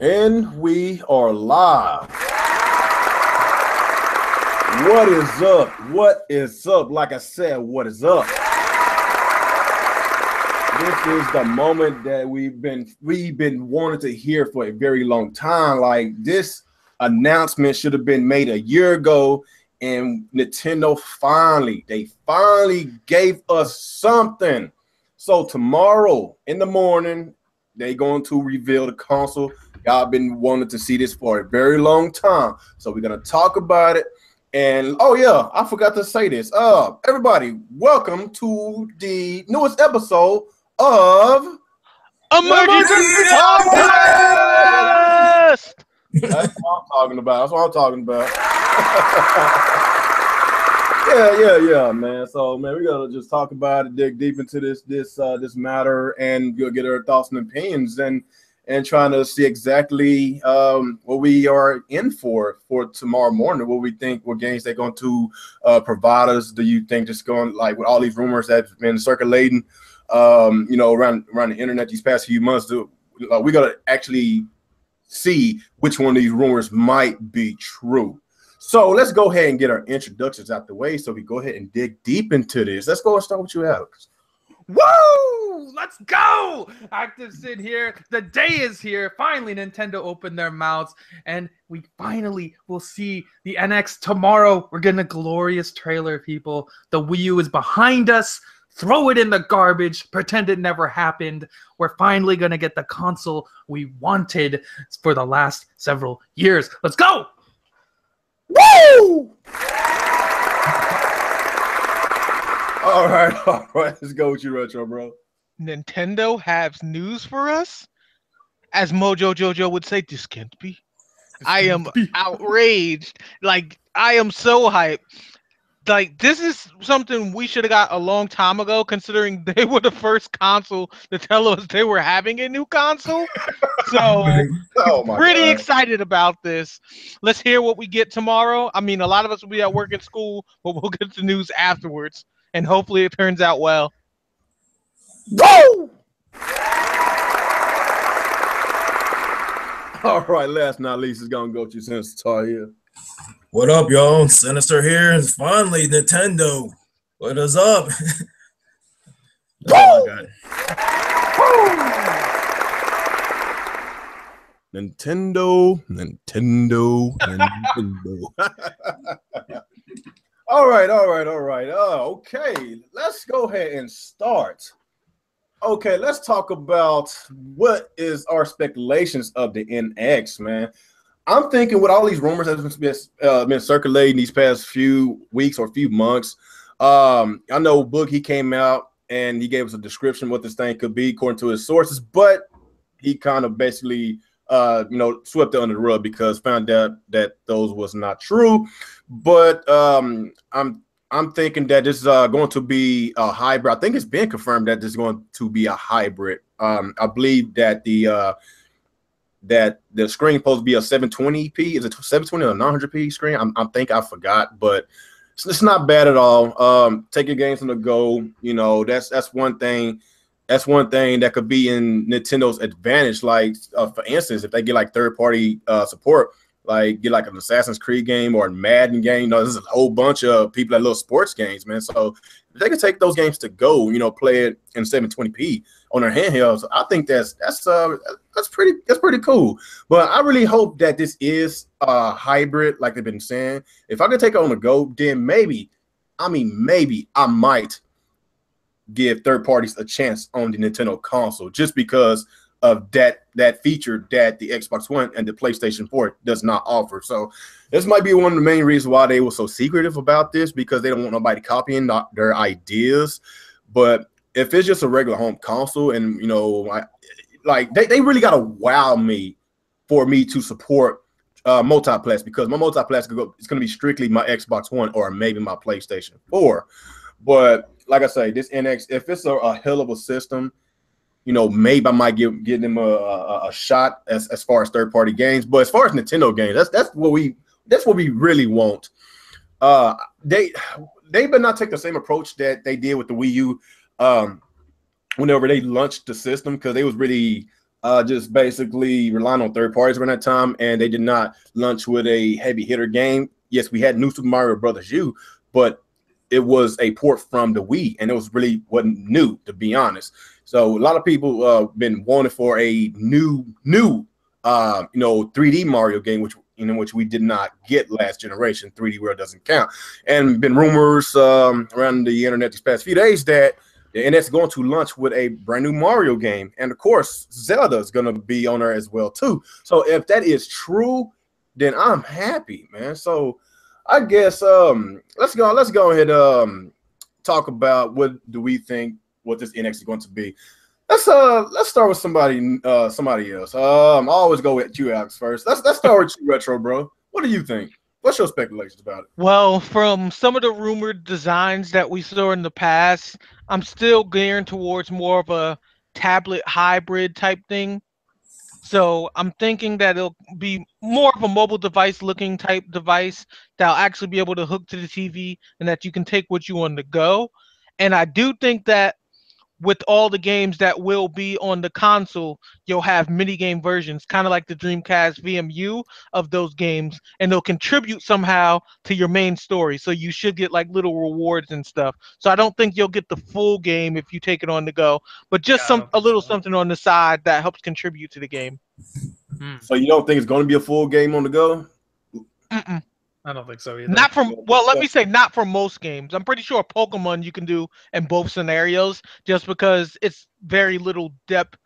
And we are live. What is up? What is up? Like I said, what is up? This is the moment that we've been wanting to hear for a very long time. Like, this announcement should have been made a year ago, and Nintendo finally gave us something. So tomorrow in the morning, they're going to reveal the console. Y'all been wanting to see this for a very long time. So we're going to talk about it. And oh yeah, I forgot to say this. Everybody, welcome to the newest episode of Emergency Podcast. That's what I'm talking about. Yeah, man. So, man, we're gonna just talk about it, dig deep into this matter, and you'll get our thoughts and opinions, and trying to see exactly what we are in for tomorrow morning. What we think, what games they're going to provide us. Do you think just going, like, with all these rumors that's been circulating, around the internet these past few months, we gotta actually see which one of these rumors might be true. So let's go ahead and get our introductions out the way so we go ahead and dig deep into this. Let's go and start with you, Alex. Woo! Let's go! ActivesiN here. The day is here. Finally, Nintendo opened their mouths, and we finally will see the NX tomorrow. We're getting a glorious trailer, people. The Wii U is behind us. Throw it in the garbage. Pretend it never happened. We're finally going to get the console we wanted for the last several years. Let's go! Woo! All right. Let's go with you, Retro, bro. Nintendo has news for us? As Mojo Jojo would say, this can't be. I am outraged. Like, I am so hyped. Like, this is something we should have got a long time ago, considering they were the first console to tell us they were having a new console. So, pretty excited about this. Let's hear what we get tomorrow. I mean, a lot of us will be at work and school, but we'll get the news afterwards. And hopefully it turns out well. Woo! All right, last but not least, is going to go to Sinister here. What up, y'all? Sinister here. Finally, Nintendo. What is up? Oh, my God. Nintendo. All right. Okay, let's go ahead and start. Okay, let's talk about what is our speculations of the NX, man. I'm thinking with all these rumors that's been circulating these past few weeks or few months. I know Book, he came out and he gave us a description of what this thing could be according to his sources, but he kind of basically swept it under the rug because found out that those was not true. But I'm thinking that this is going to be a hybrid. I think it's been confirmed that this is going to be a hybrid. I believe that the screen supposed to be a 720p. Is it 720 or 900p screen? I think I forgot, but it's not bad at all. Take your games on the go. That's one thing. That's one thing that could be in Nintendo's advantage. Like, for instance, if they get like third-party support, like get like an Assassin's Creed game or a Madden game. There's a whole bunch of people that love sports games, man. So if they can take those games to go, play it in 720p on their handhelds, I think that's pretty cool. But I really hope that this is a hybrid, like they've been saying. If I could take it on the go, then maybe I might give third parties a chance on the Nintendo console, just because of that feature that the Xbox One and the PlayStation 4 does not offer. So this might be one of the main reasons why they were so secretive about this, because they don't want nobody copying their ideas. But if it's just a regular home console, and they really gotta wow me for me to support multiplex, because my multiplex is gonna be strictly my Xbox One or maybe my PlayStation 4. But like I say, this NX, if it's a hell of a system, maybe I might give them a shot as far as third-party games. But as far as Nintendo games, that's what we really want. They better not take the same approach that they did with the Wii U whenever they launched the system, because they was really just basically relying on third parties around that time, and they did not launch with a heavy hitter game. Yes, we had New Super Mario Brothers U, but it was a port from the Wii, and it wasn't new, to be honest. So a lot of people been wanting for a new 3D Mario game, which we did not get last generation. 3D World doesn't count, and been rumors around the internet these past few days that the NX is going to launch with a brand new Mario game, and of course Zelda is going to be on there as well too. So if that is true, then I'm happy, man. So I guess let's go ahead talk about what do we think what this NX is going to be. Let's start with somebody else. I always go with you, Alex, first. Let's start with you, Retro, bro. What do you think? What's your speculations about it? Well, from some of the rumored designs that we saw in the past, I'm still gearing towards more of a tablet hybrid type thing. So I'm thinking that it'll be more of a mobile device looking type device that'll actually be able to hook to the TV and that you can take with you on the go. And I do think that with all the games that will be on the console, you'll have mini game versions, kind of like the Dreamcast VMU of those games, and they'll contribute somehow to your main story. So you should get like little rewards and stuff. So I don't think you'll get the full game if you take it on the go, but just a little something on the side that helps contribute to the game. So you don't think it's going to be a full game on the go? Mm-mm. I don't think so either. Not from, well, let me say not for most games. I'm pretty sure Pokemon you can do in both scenarios, just because it's very little depth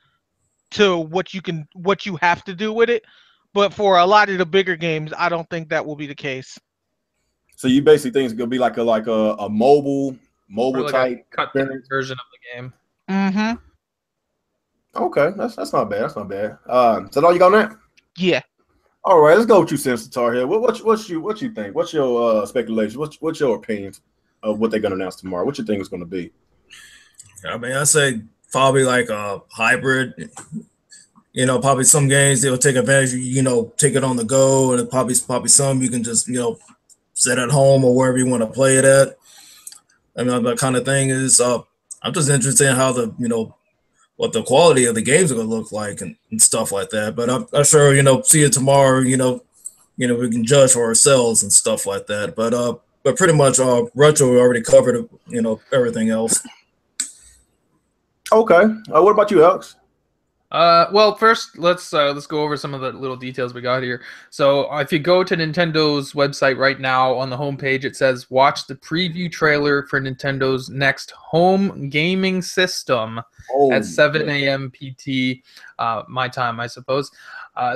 to what you have to do with it. But for a lot of the bigger games, I don't think that will be the case. So you basically think it's gonna be like a mobile like type a cut version of the game. Mm-hmm. Okay, that's not bad. That's not bad. Is that all you got on that? Yeah. All right, let's go with you, Sensitar here. What you think? What's your speculation? What's your opinions of what they're gonna announce tomorrow? What you think it's gonna be? I mean, I say probably like a hybrid. Probably some games they'll take advantage. Take it on the go, and probably some you can just sit at home or wherever you want to play it at. I mean, that kind of thing is. I'm just interested in how what the quality of the games are gonna look like and stuff like that. But I'm sure see it tomorrow. We can judge for ourselves and stuff like that. But pretty much Retro we already covered everything else. Okay. What about you, Alex? Well, first let's go over some of the little details we got here. So if you go to Nintendo's website right now, on the homepage it says watch the preview trailer for Nintendo's next home gaming system at 7 a.m. PT, my time, I suppose.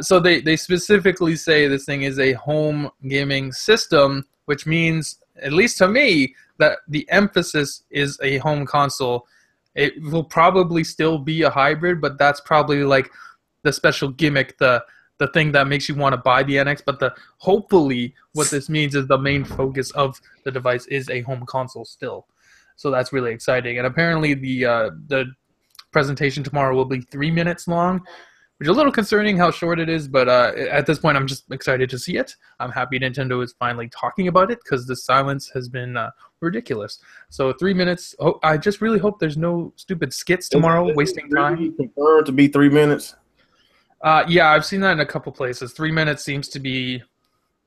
So they specifically say this thing is a home gaming system, which means, at least to me, that the emphasis is a home console. It will probably still be a hybrid, but that's probably like the special gimmick, the thing that makes you want to buy the NX. But hopefully what this means is the main focus of the device is a home console still. So that's really exciting. And apparently the presentation tomorrow will be 3 minutes long, which is a little concerning how short it is, but at this point I'm just excited to see it. I'm happy Nintendo is finally talking about it, because the silence has been ridiculous. So 3 minutes. Oh, I just really hope there's no stupid skits tomorrow wasting time. Confirmed to be 3 minutes. Yeah, I've seen that in a couple places. 3 minutes seems to be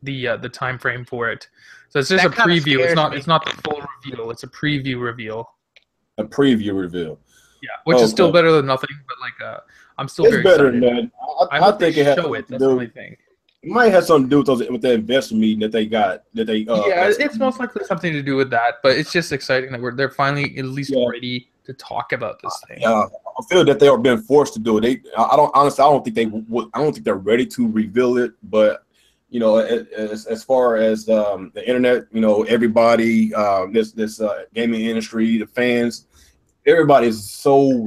the time frame for it. So it's just a preview. It's not the full reveal. It's a preview reveal. A preview reveal. Yeah, which is still better than nothing. But like, I'm still very better excited. than that. I think it has show it. That's the only thing. It might have something to do with the investor meeting that they got. Yeah, it's most likely something to do with that. But it's just exciting that they're finally at least ready to talk about this thing. I feel that they are being forced to do it. I don't think they're ready to reveal it. But as far as the internet, everybody, this gaming industry, the fans. Everybody's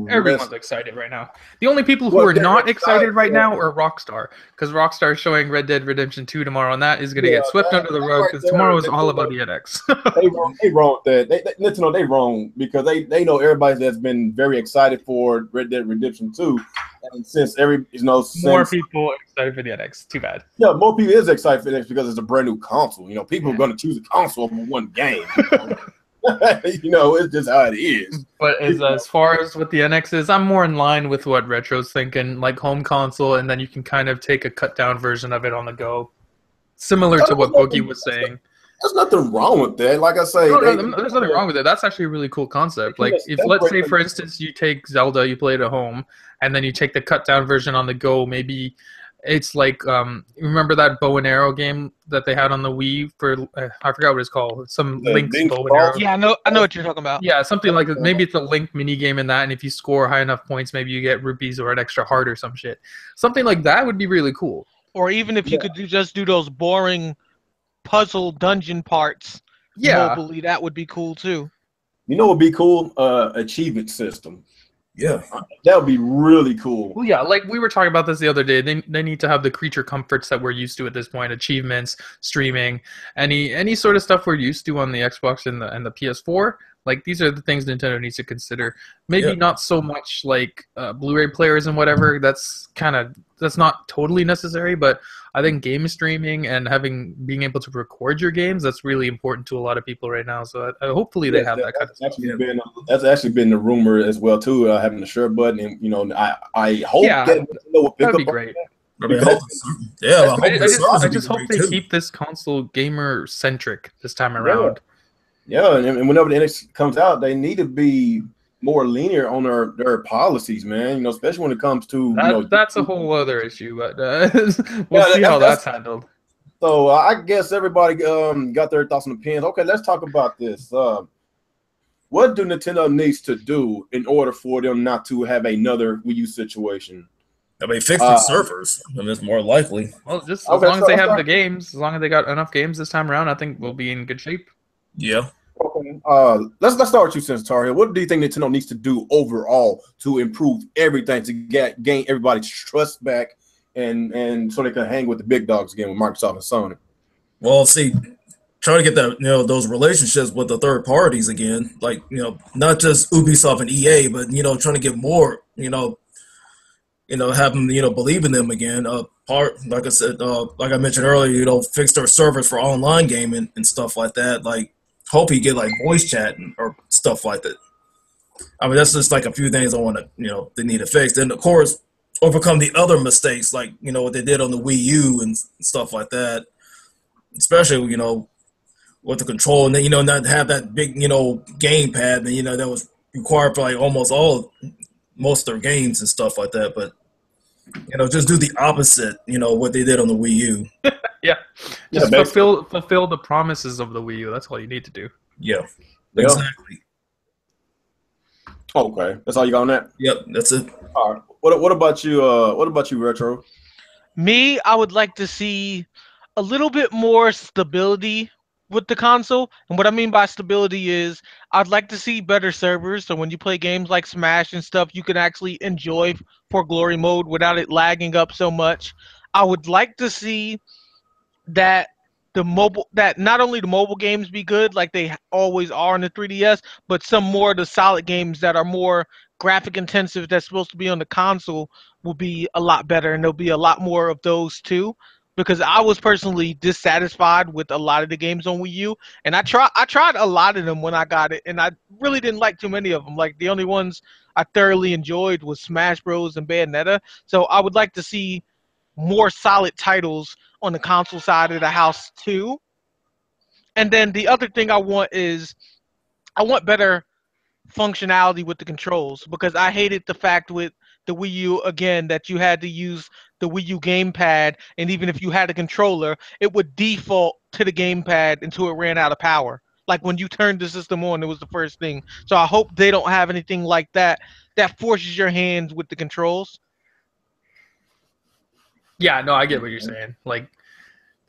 everyone's excited right now. The only people who are not excited right now are Rockstar, because Rockstar is showing Red Dead Redemption 2 tomorrow, and that is going to get swept under the rug, because tomorrow is all about the NX. They wrong with that. Nintendo, they wrong, because they know everybody that's been very excited for Red Dead Redemption 2, and since more people are excited for the NX. Too bad. Yeah, more people is excited for the NX because it's a brand new console. People are going to choose a console over one game. You know, it's just how it is. But as far as what the NX is, I'm more in line with what Retro's thinking, like home console, and then you can kind of take a cut down version of it on the go, similar to what Boogie was saying. There's nothing wrong with that. Like I say, No, there's nothing wrong with it. That's actually a really cool concept. Like, if let's say, for instance, you take Zelda, you play it at home, and then you take the cut down version on the go. Maybe it's like, remember that bow and arrow game that they had on the Wii for I forgot what it's called. Some Link's bow and arrow. Yeah, I know what you're talking about. Yeah, something like that. Maybe it's a Link mini game in that, and if you score high enough points, maybe you get rupees or an extra heart or some shit. Something like that would be really cool. Or even if you could just do those boring puzzle dungeon parts. Yeah, mobilely, that would be cool too. You know what would be cool? Achievement system. Yeah, that would be really cool. Well, yeah, like we were talking about this the other day. They need to have the creature comforts that we're used to at this point: achievements, streaming, any sort of stuff we're used to on the Xbox and the PS4. Like, these are the things Nintendo needs to consider. Maybe not so much like Blu-ray players and whatever. That's not totally necessary, but I think game streaming and being able to record your games, that's really important to a lot of people right now. So hopefully they have that kind of stuff. That's actually been the rumor as well too, having the share button, and you know, I hope that that'd be great. I just hope they keep this console gamer centric this time around. Yeah, and whenever the NX comes out, they need to be more linear on their policies, man. You know, especially when it comes to that's a whole other issue, but we'll see how that's handled. So I guess everybody got their thoughts and opinions. Okay, let's talk about this. What do Nintendo needs to do in order for them not to have another Wii U situation? I mean, fix the servers. I mean, it's more likely. Well, just as long as they have the games, as long as they got enough games this time around, I think we'll be in good shape. Yeah. Okay. Let's start with you, Senator here. What do you think Nintendo needs to do overall to improve everything to gain everybody's trust back and so they can hang with the big dogs again with Microsoft and Sony? Well, see, try to get that those relationships with the third parties again, like not just Ubisoft and EA, but trying to get more, have them believe in them again. Like I said, like I mentioned earlier, fix their servers for online gaming and stuff like that. Like, hope you get like voice chat or stuff like that. I mean, that's just like a few things I want to, they need to fix. Then of course, overcome the other mistakes, like what they did on the Wii U and stuff like that. Especially with the control, and then not have that big gamepad, and that was required for like most of their games and stuff like that. But just do the opposite, what they did on the Wii U. Yeah, just fulfill the promises of the Wii U. That's all you need to do. Yeah, exactly. Okay, that's all you got on that. Yep, that's it. All right. What about you? What about you, Retro? Me, I would like to see a little bit more stability with the console. And what I mean by stability is I'd like to see better servers. So when you play games like Smash and stuff, you can actually enjoy for glory mode without it lagging up so much. I would like to see that not only the mobile games be good like they always are on the 3DS, but some more of the solid games that are more graphic intensive that's supposed to be on the console will be a lot better, and there'll be a lot more of those too. Because I was personally dissatisfied with a lot of the games on Wii U, and I tried a lot of them when I got it, and I really didn't like too many of them. Like, the only ones I thoroughly enjoyed was Smash Bros. And Bayonetta. So I would like to see more solid titles on the console side of the house too. And then the other thing I want better functionality with the controls, because I hated the fact with the Wii U again that you had to use the Wii U gamepad, and even if you had a controller, it would default to the gamepad until it ran out of power. Like, when you turned the system on, it was the first thing. So I hope they don't have anything like that forces your hands with the controls. Yeah, no, I get what you're saying. Like,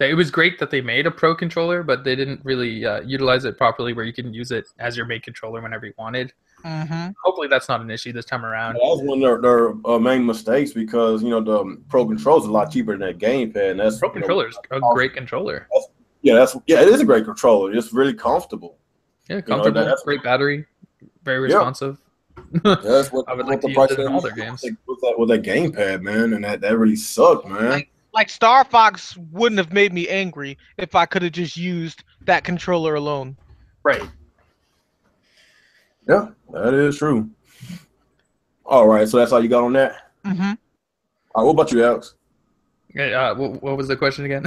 it was great that they made a Pro controller, but they didn't really utilize it properly where you can use it as your main controller whenever you wanted. Mm-hmm. Hopefully that's not an issue this time around. That was one of their main mistakes, because the Pro controller is a lot cheaper than that gamepad. And that's Pro controller is a great controller. It is a great controller. It's really comfortable. Yeah, comfortable. That's great battery. Very responsive. That's what I would like to use it in all their games. With that gamepad, man, and that really sucked, man. Like Star Fox wouldn't have made me angry if I could have just used that controller alone. Right. Yeah, that is true. All right, so that's all you got on that. Mm-hmm. All right, what about you, Alex? What was the question again?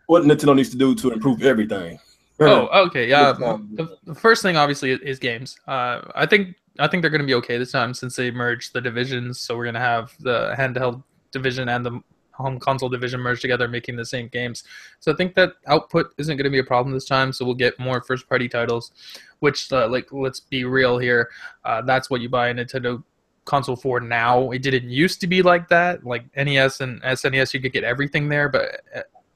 What Nintendo needs to do to improve everything? Oh, okay. Yeah. Um, The first thing, obviously, is games. I think they're going to be okay this time since they merged the divisions. So we're going to have the handheld division and the home console division merged together, making the same games. So I think that output isn't going to be a problem this time. So we'll get more first-party titles, which, like, let's be real here. That's what you buy a Nintendo console for now. It didn't used to be like that. Like NES and SNES, you could get everything there, but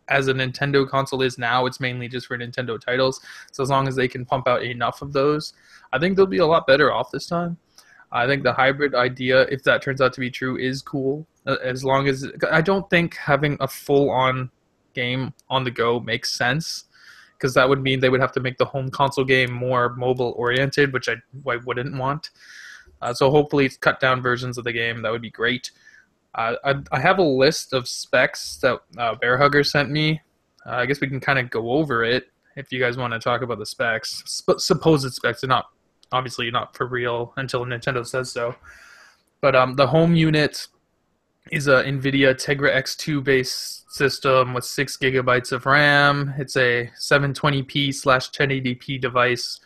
as a Nintendo console is now, it's mainly just for Nintendo titles. So as long as they can pump out enough of those, I think they'll be a lot better off this time. I think the hybrid idea, if that turns out to be true, is cool. As long as I don't think having a full-on game on the go makes sense, because that would mean they would have to make the home console game more mobile-oriented, which I wouldn't want. So hopefully, it's cut down versions of the game. That would be great. I have a list of specs that Bear Hugger sent me. I guess we can kind of go over it if you guys want to talk about the specs. Supposed specs are not obviously not for real until Nintendo says so. But the home unit is a NVIDIA Tegra X2 based system with 6 gigabytes of RAM. It's a 720p/1080p device.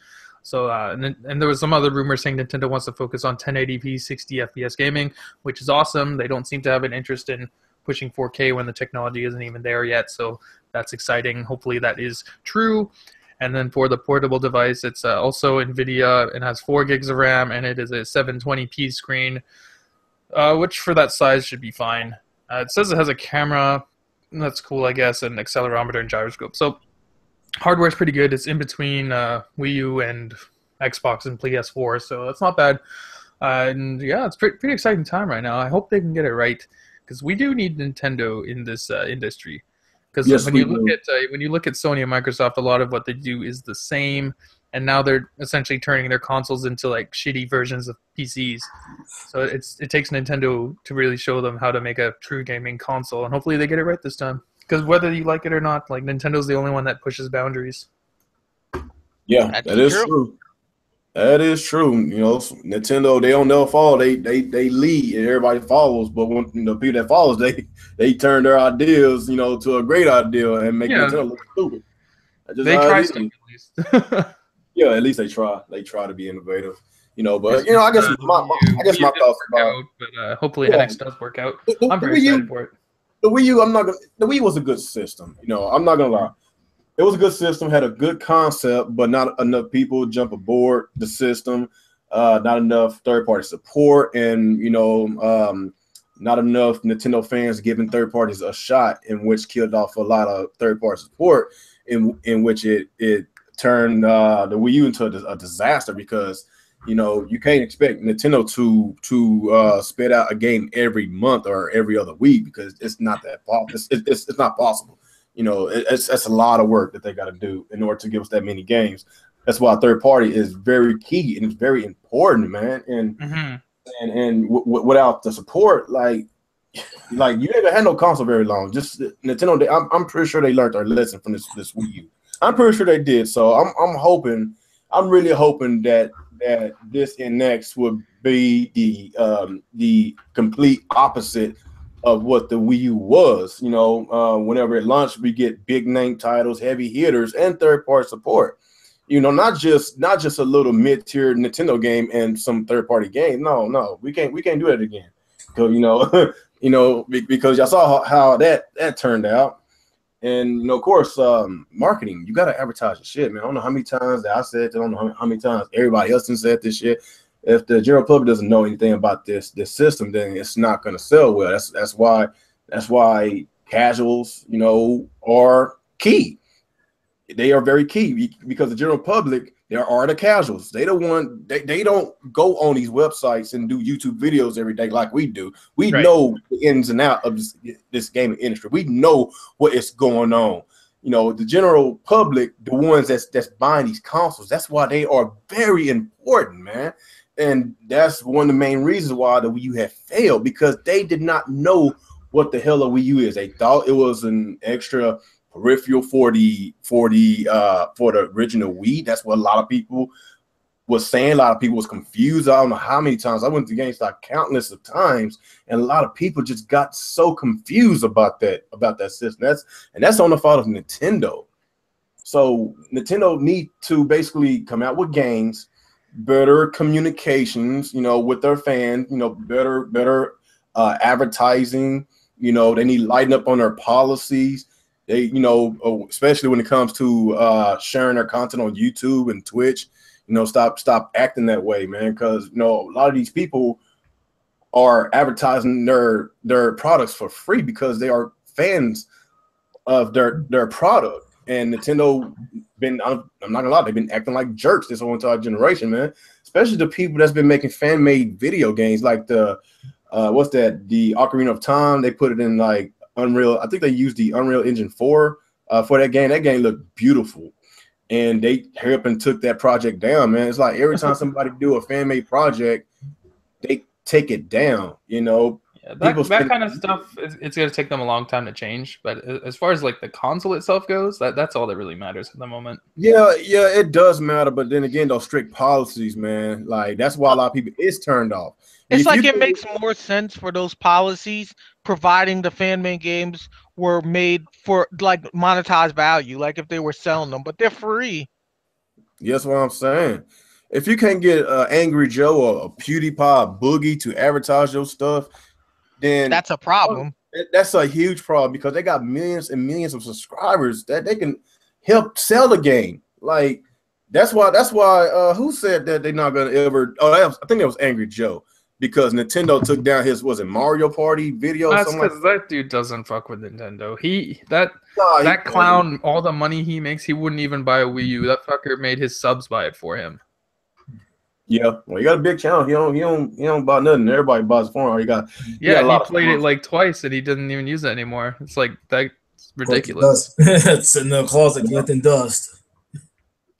So and there was some other rumors saying Nintendo wants to focus on 1080p 60 FPS gaming, which is awesome. They don't seem to have an interest in pushing 4K when the technology isn't even there yet. So that's exciting. Hopefully that is true. And then for the portable device, it's also NVIDIA and has 4 gigs of RAM, and it is a 720p screen, which for that size should be fine. It says it has a camera. That's cool, I guess, and accelerometer and gyroscope. So hardware's pretty good. It's in between Wii U and Xbox and PS4, so that's not bad. And yeah, it's pretty exciting time right now. I hope they can get it right, because we do need Nintendo in this industry. Because Yes, when we you look do. at Sony and Microsoft, a lot of what they do is the same, and now they're essentially turning their consoles into like shitty versions of PCs. So it takes Nintendo to really show them how to make a true gaming console, and hopefully they get it right this time. Because whether you like it or not, like Nintendo's the only one that pushes boundaries. Yeah, That's that is true. true. That is true. You know, Nintendo, they don't never fall. They lead and everybody follows. But when people that follows, they turn their ideas, to a great idea and make Yeah, Nintendo look stupid. That's just they how try it stuff is. at least. Yeah, at least they try. They try to be innovative. It's But just I guess the I guess Wii U my didn't thoughts work about out, but hopefully yeah, NX does work out. the I'm very Wii excited U. for it. The Wii U, the Wii was a good system. I'm not gonna lie. It was a good system, had a good concept, but not enough people jump aboard the system. Not enough third-party support, and not enough Nintendo fans giving third parties a shot, in which killed off a lot of third-party support. In which it turned the Wii U into a disaster, because you can't expect Nintendo to spit out a game every month or every other week, because it's not that it's not possible. It's a lot of work that they got to do in order to give us that many games. That's why third party is very key and it's very important, man. And Mm-hmm. without the support, like you ain't gonna have no console very long. Just Nintendo, I'm pretty sure they learned their lesson from this Wii U. I'm pretty sure they did. So I'm really hoping that this and next will be the complete opposite of what the Wii U was. Whenever it launched, we get big name titles, heavy hitters, and third party support. Not just a little mid tier Nintendo game and some third party game. No, we can't do it again. So because y'all saw how that turned out. And of course, marketing. You gotta advertise your shit, man. I don't know how many times that I said it. I don't know how many times everybody else has said this shit. If the general public doesn't know anything about this system, then it's not gonna sell well. That's why casuals, are key. They are very key, because the general public, there are the casuals. They don't go on these websites and do YouTube videos every day like we do. We Right. know the ins and outs of this gaming industry. We know what is going on. The general public, the ones that's buying these consoles, that's why they are very important, man. And that's one of the main reasons why the Wii U had failed, because they did not know what the hell a Wii U is. They thought it was an extra peripheral for the original Wii. That's what a lot of people was saying. A lot of people was confused. I don't know how many times I went to GameStop countless of times, and a lot of people just got so confused about that system. That's on the fault of Nintendo. So Nintendo need to basically come out with games, better communications, with their fans, better advertising. They need to lighten up on their policies. They, especially when it comes to sharing their content on YouTube and Twitch. Stop acting that way, man. Because a lot of these people are advertising their products for free because they are fans of their product. And Nintendo I'm not gonna lie, they've been acting like jerks this whole entire generation, man. Especially the people that's been making fan-made video games like the what's that? The Ocarina of Time. They put it in like Unreal. I think they used the Unreal Engine 4 for that game. That game looked beautiful. And they hurry up and took that project down, man. It's like every time somebody do a fan-made project, they take it down, Yeah, that kind of stuff, it's going to take them a long time to change. But as far as like the console itself goes, that's all that really matters at the moment. Yeah, it does matter. But then again, those strict policies, man, like that's why a lot of people is turned off. It's like it makes more sense for those policies, providing the fan-made games were made for like monetized value, like if they were selling them, but they're free. Yes, what I'm saying. If you can't get Angry Joe or a PewDiePie Boogie to advertise your stuff, then that's a problem. That's a huge problem because they got millions and millions of subscribers that they can help sell the game. Like that's why who said that they're not gonna ever? I think it was Angry Joe. Because Nintendo took down his Mario Party video. That's because that dude doesn't fuck with Nintendo. That clown, all the money he makes, he wouldn't even buy a Wii U. That fucker made his subs buy it for him. Yeah, well, he got a big channel. He don't buy nothing. Everybody buys for him. He played it like twice and he doesn't even use it anymore. It's like that's ridiculous. It's in the closet collecting dust.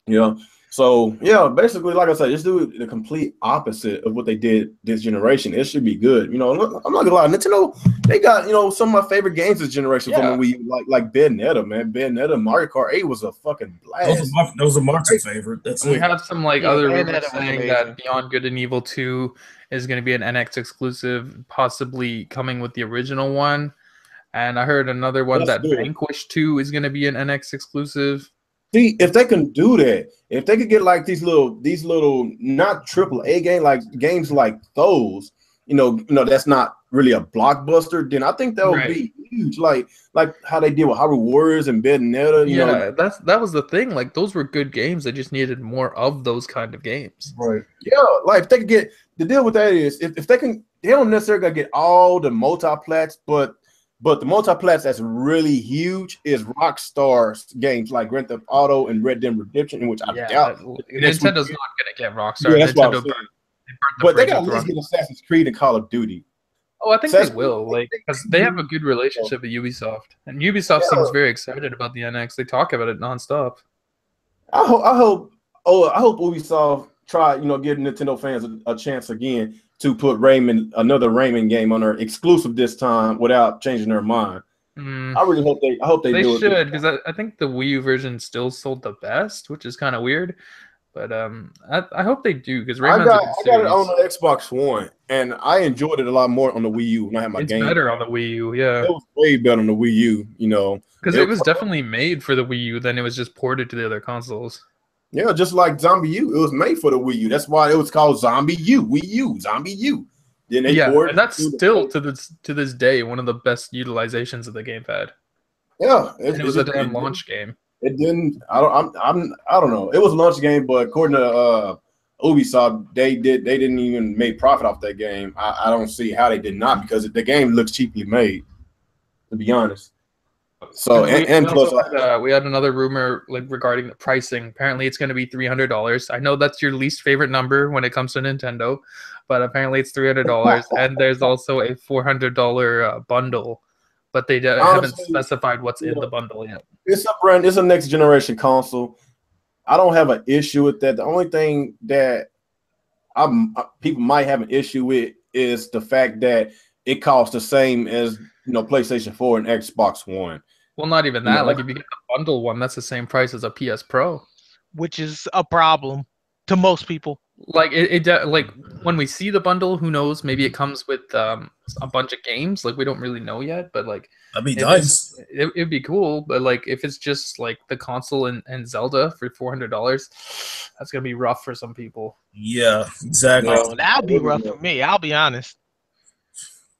Yeah. So yeah, basically, like I said, just do the complete opposite of what they did this generation. It should be good. I'm not gonna lie, Nintendo, they got some of my favorite games this generation from when we like Bayonetta, man. Bayonetta, Mario Kart 8 was a fucking blast. Those are Mark's favorite. That's we it. have some other rumors saying that Beyond Good and Evil 2 is going to be an NX exclusive, possibly coming with the original one. And I heard another one that Vanquish 2 is going to be an NX exclusive. See, if they can do that, if they could get like these little not AAA game, like games like those, that's not really a blockbuster, then I think that would be huge. Like how they did with Hyrule Warriors and Bayonetta. Yeah, that was the thing. Like those were good games. They just needed more of those kind of games. Right. Yeah, like if they could get the deal with that is if they can, they don't necessarily gotta get all the multiplats, but the multiplats that's really huge is Rockstar's games like Grand Theft Auto and Red Dead Redemption, in which I doubt Nintendo's not going to get Rockstar. Yeah, that's Nintendo but they got to at least get Assassin's Creed and Call of Duty. Oh, I think they will, because they have a good relationship with Ubisoft, and Ubisoft seems very excited about the NX. They talk about it nonstop. I hope Ubisoft try, give Nintendo fans a chance again to put another Rayman game on their exclusive this time without changing their mind. I really hope they do it. They should, because I think the Wii U version still sold the best, which is kind of weird. But I hope they do, because Rayman's I got it on the Xbox One, and I enjoyed it a lot more on the Wii U when I had my game. It's better on the Wii U, yeah. It was way better on the Wii U, because it was definitely made for the Wii U. Then it was just ported to the other consoles. Yeah, just like Zombie U, it was made for the Wii U. That's why it was called Zombie U, Wii U, Zombie U. Then they and that's still to this day one of the best utilizations of the gamepad. Yeah, it was a damn launch game. It didn't. I don't know. It was a launch game, but according to Ubisoft, they didn't even make profit off that game. I don't see how they did not, because the game looks cheaply made, to be honest. So we had another rumor regarding the pricing. Apparently, it's going to be $300. I know that's your least favorite number when it comes to Nintendo, but apparently it's $300, and there's also a $400 bundle, but they haven't specified what's in the bundle yet. It's a next generation console. I don't have an issue with that. The only thing that people might have an issue with is the fact that it costs the same as PlayStation 4 and Xbox One. Well, not even that. Like if you get the bundle one, that's the same price as a PS Pro, which is a problem. to most people. Like like when we see the bundle, who knows? Maybe it comes with a bunch of games. Like we don't really know yet, but like That'd be nice. It'd be cool. But like if it's just like the console and Zelda for $400, that's gonna be rough for some people. Yeah, exactly. Oh, that'll be rough for me. I'll be honest.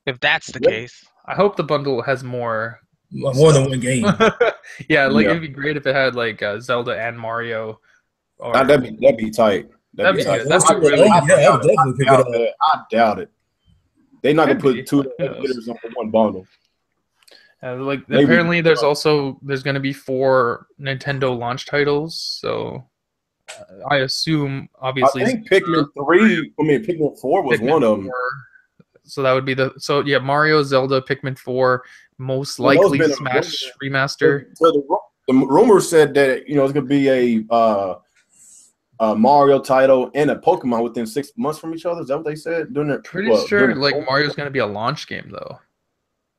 If that's the case, I hope the bundle has more than one game. Yeah, like it'd be great if it had like Zelda and Mario. Or that'd be tight. That'd be tight. good. That's really I would definitely pick it up. I doubt it. They're not gonna put two hitters hitters on one bundle. Like apparently, there's going to be 4 Nintendo launch titles. So I assume obviously I think Pikmin 3. I mean Pikmin 4 was Pikmin one of them. 4, so that would be Mario, Zelda, Pikmin 4, most likely Smash remaster. So the rumor said that it's gonna be a Mario title and a Pokemon within 6 months from each other. Is that what they said? Pretty sure like Mario's gonna be a launch game though.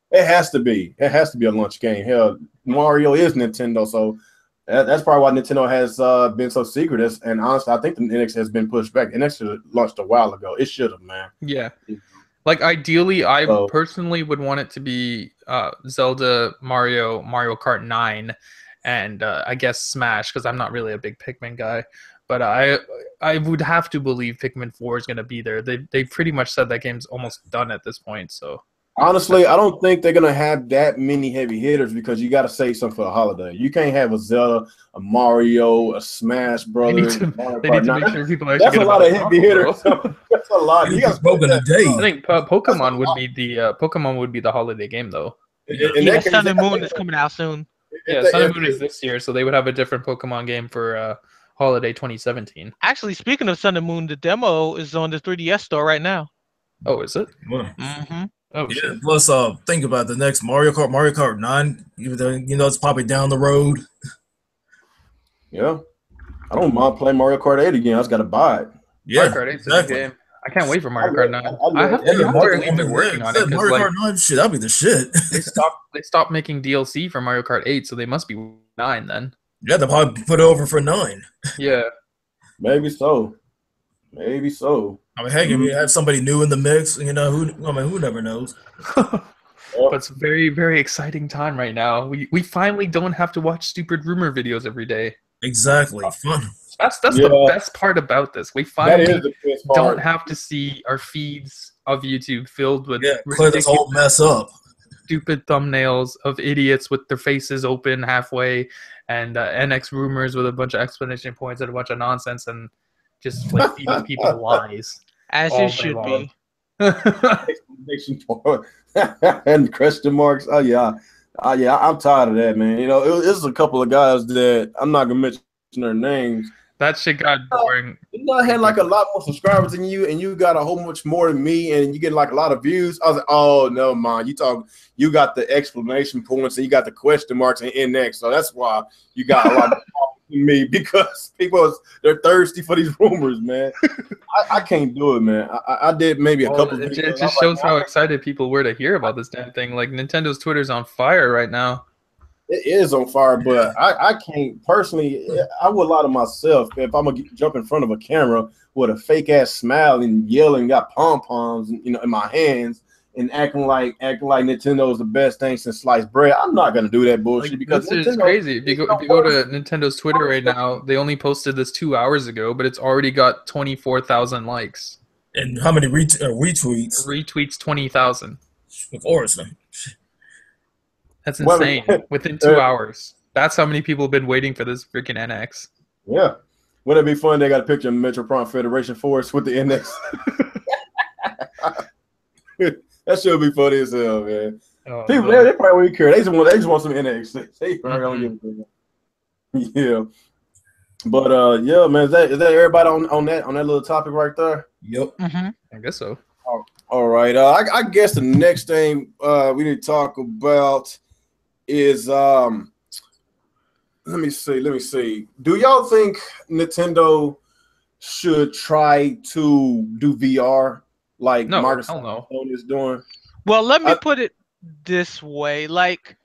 It has to be. It has to be a launch game. Hell, Mario is Nintendo, so that's probably why Nintendo has been so secretive. And honestly, I think the NX has been pushed back. NX should have launched a while ago. It should have, man. Yeah. Like ideally, I personally would want it to be Zelda, Mario Kart 9, and I guess Smash, because I'm not really a big Pikmin guy. But I would have to believe Pikmin 4 is going to be there. They pretty much said that game's almost done at this point. So honestly, I don't think they're going to have that many heavy hitters because you got to save something for the holiday. You can't have a Zelda, a Mario, a Smash Brothers. They need to make sure people actually that's a lot of heavy hitters. That's a lot. You got to spoken a day. I think Pokemon would be the holiday game though. Yeah, Sun and Moon is coming out soon. Yeah, Sun and Moon is this year, so they would have a different Pokemon game for holiday 2017. Actually, speaking of Sun and Moon, the demo is on the 3DS store right now. Oh, is it? Mm-hmm. Oh, yeah. shit. Plus, think about the next Mario Kart 9. Even though it's probably down the road. Yeah, I don't mind playing Mario Kart 8 again. I just got to buy it. Yeah, Mario Kart 8 is a good game. I can't wait for Mario Kart 9. I have to believe they're working on it. Mario Kart 9, shit, that'd be the shit. They stopped making DLC for Mario Kart 8, so they must be 9 then. Yeah, they'll probably put it over for 9. Yeah. Maybe so. Maybe so. I mean, heck, if you have somebody new in the mix, who never knows? But it's a very, very exciting time right now. We finally don't have to watch stupid rumor videos every day. Exactly. Fun. That's the best part about this. We finally don't have to see our feeds of YouTube filled with clear this whole mess up. Stupid thumbnails of idiots with their faces open halfway and NX rumors with a bunch of explanation points and a bunch of nonsense and just like feeding people lies. As it should be. Explanation point and question marks. Oh yeah, I'm tired of that, man. It's a couple of guys that I'm not gonna mention their names. That shit got boring. I had like a lot more subscribers than you, and you got a whole much more than me, and you get like a lot of views. I was like, oh no, man, you got the explanation points, and you got the question marks and NX, so that's why you got a lot more than me because they're thirsty for these rumors, man. I can't do it, man. I did maybe a couple. It just shows how excited people were to hear about this damn thing. Like Nintendo's Twitter's on fire right now. It is on fire, but I can't personally. I would lie to myself if I'm gonna jump in front of a camera with a fake ass smile and yelling, got pom poms, in my hands, and acting like Nintendo is the best thing since sliced bread. I'm not gonna do that bullshit because this is crazy. If you go to Nintendo's Twitter right now, they only posted this 2 hours ago, but it's already got 24,000 likes. And how many retweets? Retweets 20,000. Of course. That's insane. Within 2 hours. That's how many people have been waiting for this freaking NX. Yeah. Wouldn't it be fun? They got a picture of Metro Prime Federation Force with the NX. That should be funny as hell, man. Oh, people, they probably wouldn't care. They just want some NX. They probably don't give a fuck. Yeah. But yeah, man, is that everybody on that little topic right there? Yep. Mm-hmm. I guess so. All right. I guess the next thing we need to talk about is let me see. Do y'all think Nintendo should try to do VR like Microsoft is doing? Well, let me put it this way. Like,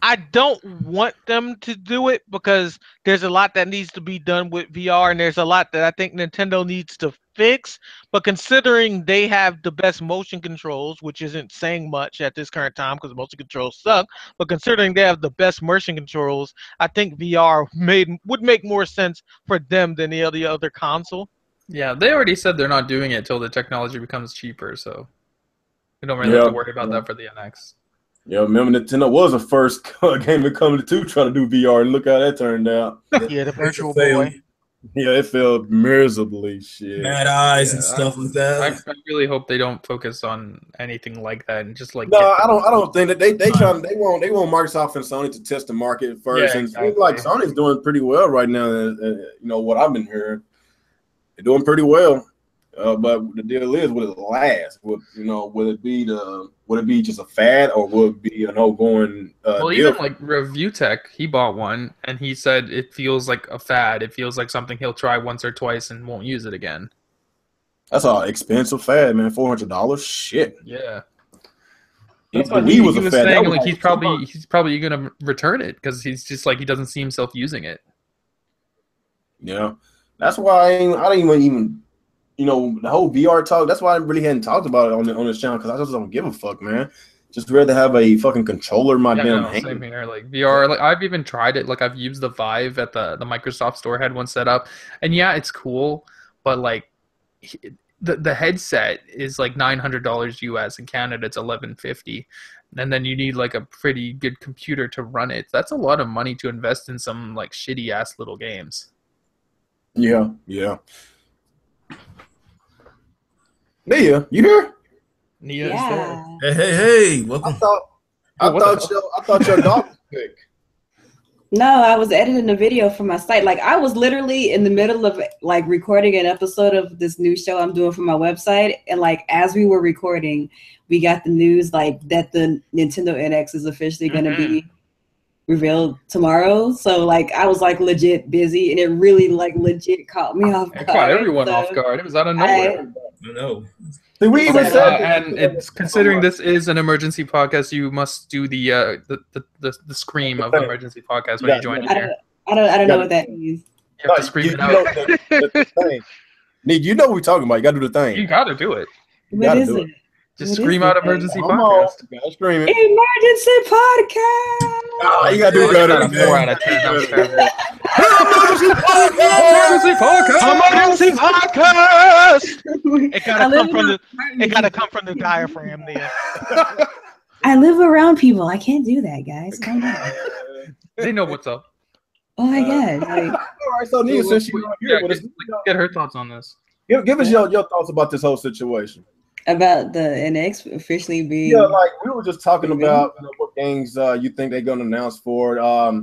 I don't want them to do it because there's a lot that needs to be done with VR, and there's a lot that I think Nintendo needs to fix. But considering they have the best motion controls, which isn't saying much at this current time because motion controls suck, but considering they have the best motion controls, I think VR would make more sense for them than the other console. Yeah, they already said they're not doing it till the technology becomes cheaper, so we don't really have to worry about that for the NX. Yeah, remember Nintendo was the first game to come to trying to do VR, and look how that turned out. Yeah, the Virtual Boy. Yeah, it failed miserably. Shit. Mad eyes and stuff like that. I really hope they don't focus on anything like that and just like. No, I don't think that they want Microsoft and Sony to test the market first, and exactly. Like Sony's doing pretty well right now. You know what I've been hearing, they're doing pretty well. But the deal is, will it last? Will it be just a fad, or will it be an ongoing? Well, even like Review Tech, he bought one, and he said it feels like a fad. It feels like something he'll try once or twice and won't use it again. That's an expensive fad, man. $400. Shit. Yeah. That's what he was saying. Like he's probably gonna return it because he's just like he doesn't see himself using it. Yeah, that's why I didn't even. The whole VR talk, that's why I really hadn't talked about it on this channel, because I just don't give a fuck, man. Just rather have a fucking controller in my damn hand. Same here. Like VR, like I've even tried it. Like I've used the Vive at the Microsoft store, had one set up. And yeah, it's cool, but like the headset is like $900 US. In Canada, it's $1,150. And then you need like a pretty good computer to run it. That's a lot of money to invest in some like shitty ass little games. Yeah. Nia, you here? Nia is there. Hey, welcome. I thought your dog was sick. No, I was editing a video for my site. Like I was literally in the middle of like recording an episode of this new show I'm doing for my website, and like as we were recording, we got the news like that the Nintendo NX is officially going to be revealed tomorrow. So like I was like legit busy, and it really like legit caught me off guard. It caught everyone off guard. It was out of nowhere. No. We even said and it's considering this is an emergency podcast, you must do the scream of the emergency podcast when you join in here. I don't know what that means. You have to scream it out. The thing. Nick, you know what we're talking about. You gotta do the thing. You gotta do it. What is it? Just scream out emergency podcast. You gotta scream it. Emergency podcast. Oh, you gotta do better. 4 out of 10. That was terrible. Emergency podcast. It gotta come from the diaphragm there. I live around people. I can't do that, guys. Calm down. They know what's up. Oh my god. Like, all right, so Nia, since she's here, get her thoughts on this. Give us your thoughts about this whole situation. About the NX officially being... Yeah, like we were just talking about what games you think they're going to announce for. I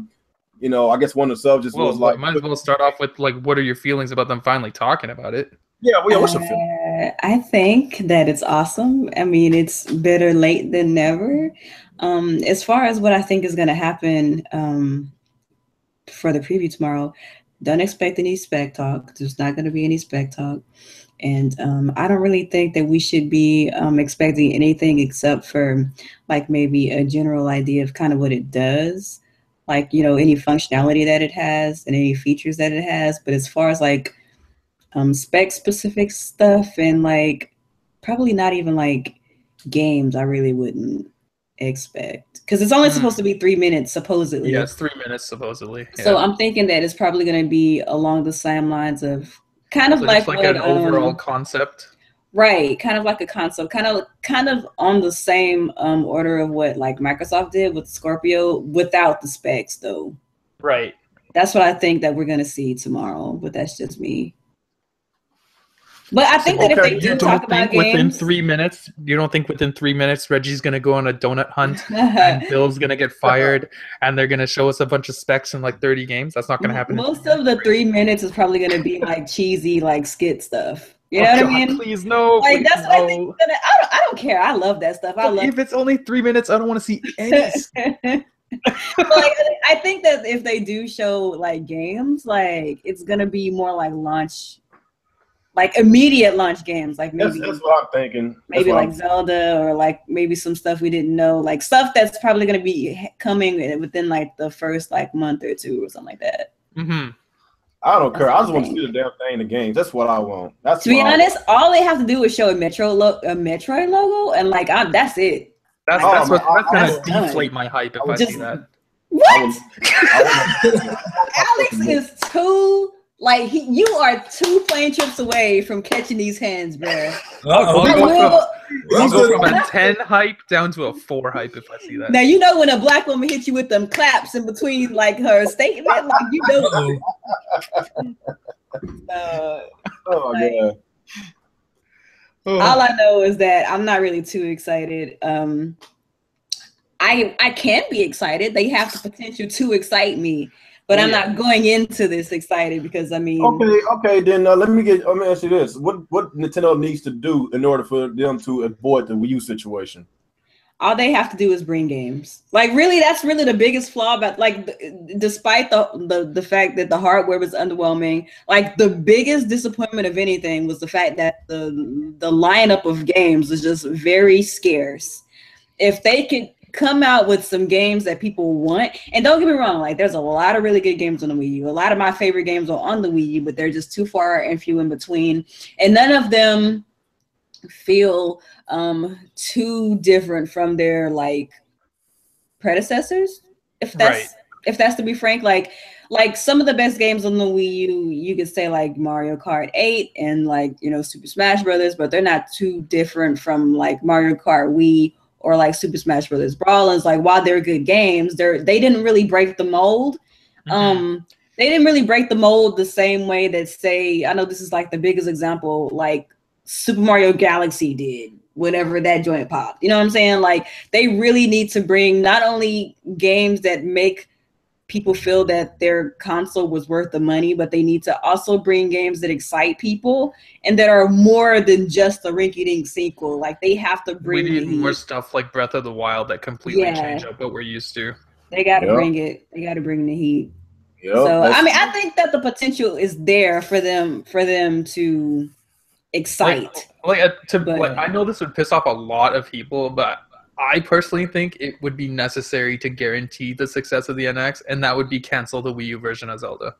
guess one of the subjects was like... Might as well start off with, like, what are your feelings about them finally talking about it? Yeah, what's your feeling? I think that it's awesome. I mean, it's better late than never. As far as what I think is going to happen for the preview tomorrow, don't expect any spec talk. There's not going to be any spec talk. And I don't really think that we should be expecting anything except for like maybe a general idea of kind of what it does, like, any functionality that it has and any features that it has. But as far as like spec specific stuff and like probably not even like games, I really wouldn't expect, because it's only supposed to be 3 minutes supposedly. Yeah, it's 3 minutes supposedly. Yeah. So I'm thinking that it's probably going to be along the same lines of kind of so like an overall concept, right? Kind of like a concept, kind of on the same order of what like Microsoft did with Scorpio, without the specs though. Right. That's what I think that we're gonna see tomorrow, but that's just me. But I think that if they do talk about games within 3 minutes, you don't think within 3 minutes Reggie's gonna go on a donut hunt and Bill's gonna get fired and they're gonna show us a bunch of specs in like 30 games? That's not gonna happen. Most of the 3 minutes is probably gonna be like cheesy, like skit stuff. You know what I mean? Please no. Like that's what I think. I don't care. I love that stuff. If it's only 3 minutes, I don't want to see any. Like, I think that if they do show like games, like it's gonna be more like launch like immediate launch games, like maybe That's what I'm thinking. Maybe like Zelda, or like maybe some stuff we didn't know, like stuff that's probably going to be coming within like the first like month or two or something like that. Mm-hmm. I don't care. I just want to see the damn thing in the games. That's what I want. That's to be honest. All they have to do is show a Metroid logo, and like that's it. That's like, that's gonna deflate my hype if I see that. What? Alex is too. Like you are 2 plane trips away from catching these hands, bro. I'll go from a 10 hype down to a 4 hype if I see that. Now you know when a black woman hits you with them claps in between like her statement, like you know. Oh my god. All I know is that I'm not really too excited. I can't be excited. They have the potential to excite me. But I'm not going into this excited because I mean. Okay. Then let me ask you this: what Nintendo needs to do in order for them to avoid the Wii U situation? All they have to do is bring games. Like really, that's really the biggest flaw. But like, despite the fact that the hardware was underwhelming, like the biggest disappointment of anything was the fact that the lineup of games was just very scarce. If they could come out with some games that people want, and don't get me wrong, like there's a lot of really good games on the Wii U. A lot of my favorite games are on the Wii U, but they're just too far and few in between, and none of them feel too different from their like predecessors. If that's to be frank, like some of the best games on the Wii U, you could say like Mario Kart 8 and like Super Smash Brothers, but they're not too different from like Mario Kart Wii or like Super Smash Brothers Brawl. And it's like, while they're good games, they didn't really break the mold. They didn't really break the mold the same way that, say, I know this is like the biggest example, like Super Mario Galaxy did whenever that joint popped. You know what I'm saying? Like they really need to bring not only games that make people feel that their console was worth the money, but they need to also bring games that excite people and that are more than just a rinky-dink sequel. Like they have to bring. We need more stuff like Breath of the Wild that completely change up what we're used to. They got to bring it. They got to bring the heat. Yep, so I mean, I think that the potential is there for them to excite. I know this would piss off a lot of people, but I personally think it would be necessary to guarantee the success of the NX, and that would be cancel the Wii U version of Zelda.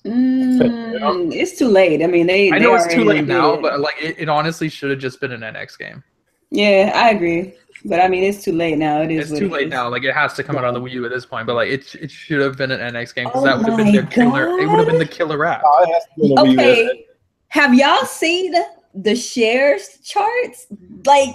It's too late. I mean, I know it's too late now, but like it honestly should have just been an NX game. Yeah, I agree. But I mean, it's too late now. It's too late now. Like it has to come out on the Wii U at this point. But like it should have been an NX game because that would have been their killer. It would have been the killer app. Okay, have y'all seen the shares charts? Like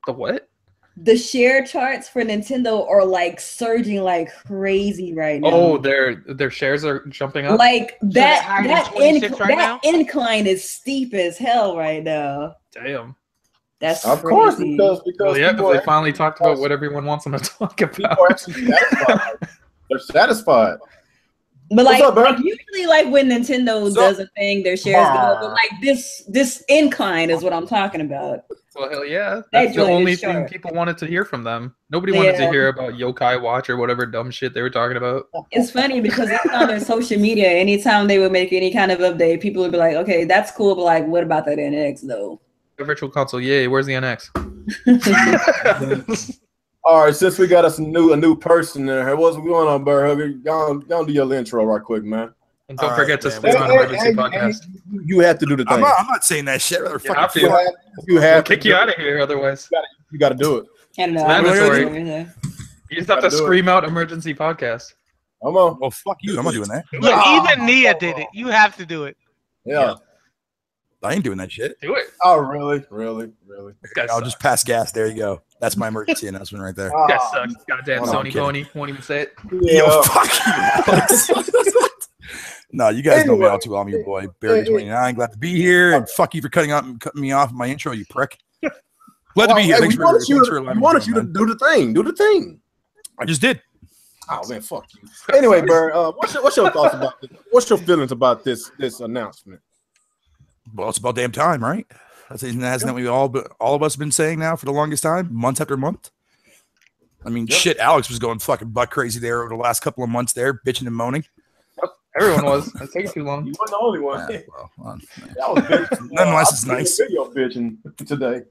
the what? The share charts for Nintendo are like surging like crazy right now. Oh, their shares are jumping up. Like that incline is steep as hell right now. Damn. That's of crazy. Course because they finally talked about what everyone wants them to talk about. They're satisfied. But like usually, like when Nintendo does a thing, their shares go. But like this incline is what I'm talking about. Well, hell yeah, that's the only thing people wanted to hear from them. Nobody wanted to hear about Yokai Watch or whatever dumb shit they were talking about. It's funny because it's on their social media. Anytime they would make any kind of update, people would be like, "Okay, that's cool," but like, what about that NX though? The Virtual Console, yay! Where's the NX? All right, since we got us a new person there, what's going on, Burr? Go do your intro right quick, man. And don't forget to sleep on Emergency Podcast. You have to do the thing. I'm not saying that shit. You have to kick you out of here, otherwise. You got to do it. I don't know. It's mandatory. You just have to scream out Emergency Podcast. Come on. Well, fuck you. I'm not doing that. Look, even Nia did it. You have to do it. Yeah. I ain't doing that shit. Do it. Oh, really? I'll just pass gas. There you go. That's my emergency announcement right there. That sucks. Goddamn Sony pony. Won't even say it. Yeah. Yo, fuck you. No, you guys know me all too well. I'm your boy, Barry29. Glad to be here. And fuck you for cutting me off my intro, you prick. Glad to be here. Thanks for wanted you to do the thing. Do the thing. I just did. Oh, man, fuck you. Anyway, Burr, what's your thoughts about this? What's your feelings about this announcement? Well, it's about damn time, right? Hasn't that we all of us have been saying now for the longest time, month after month? I mean, shit, Alex was going fucking butt crazy there over the last couple of months there, bitching and moaning. Everyone was. It's taking too long. You weren't the only one. Well, That was bitching. nonetheless, it's I did a nice. Video bitching today.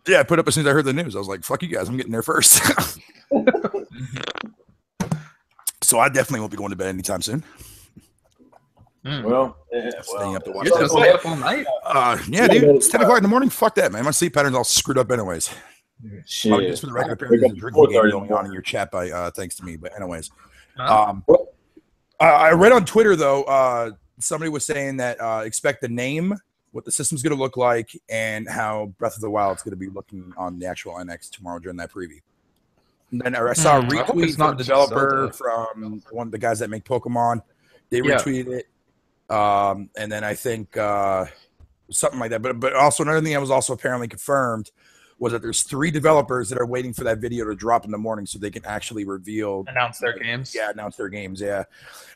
Yeah, I put up as soon as I heard the news. I was like, "Fuck you guys! I'm getting there first." So I definitely won't be going to bed anytime soon. Well, Staying up to watch. You're gonna stay up all night? Yeah, dude. It's 10 o'clock in the morning. Fuck that, man. My sleep pattern's all screwed up, anyways. Shit. Just for the record, apparently there's a drinking game going on in your chat by thanks to me. But anyways, I read on Twitter though. Somebody was saying that expect the name, what the system's going to look like, and how Breath of the Wild's going to be looking on the actual NX tomorrow during that preview. And then I saw a retweet from the developer from one of the guys that make Pokemon. They retweeted it. And then I think something like that. But also another thing that was also apparently confirmed was that there's 3 developers that are waiting for that video to drop in the morning so they can actually Announce their games. Yeah, announce their games, yeah.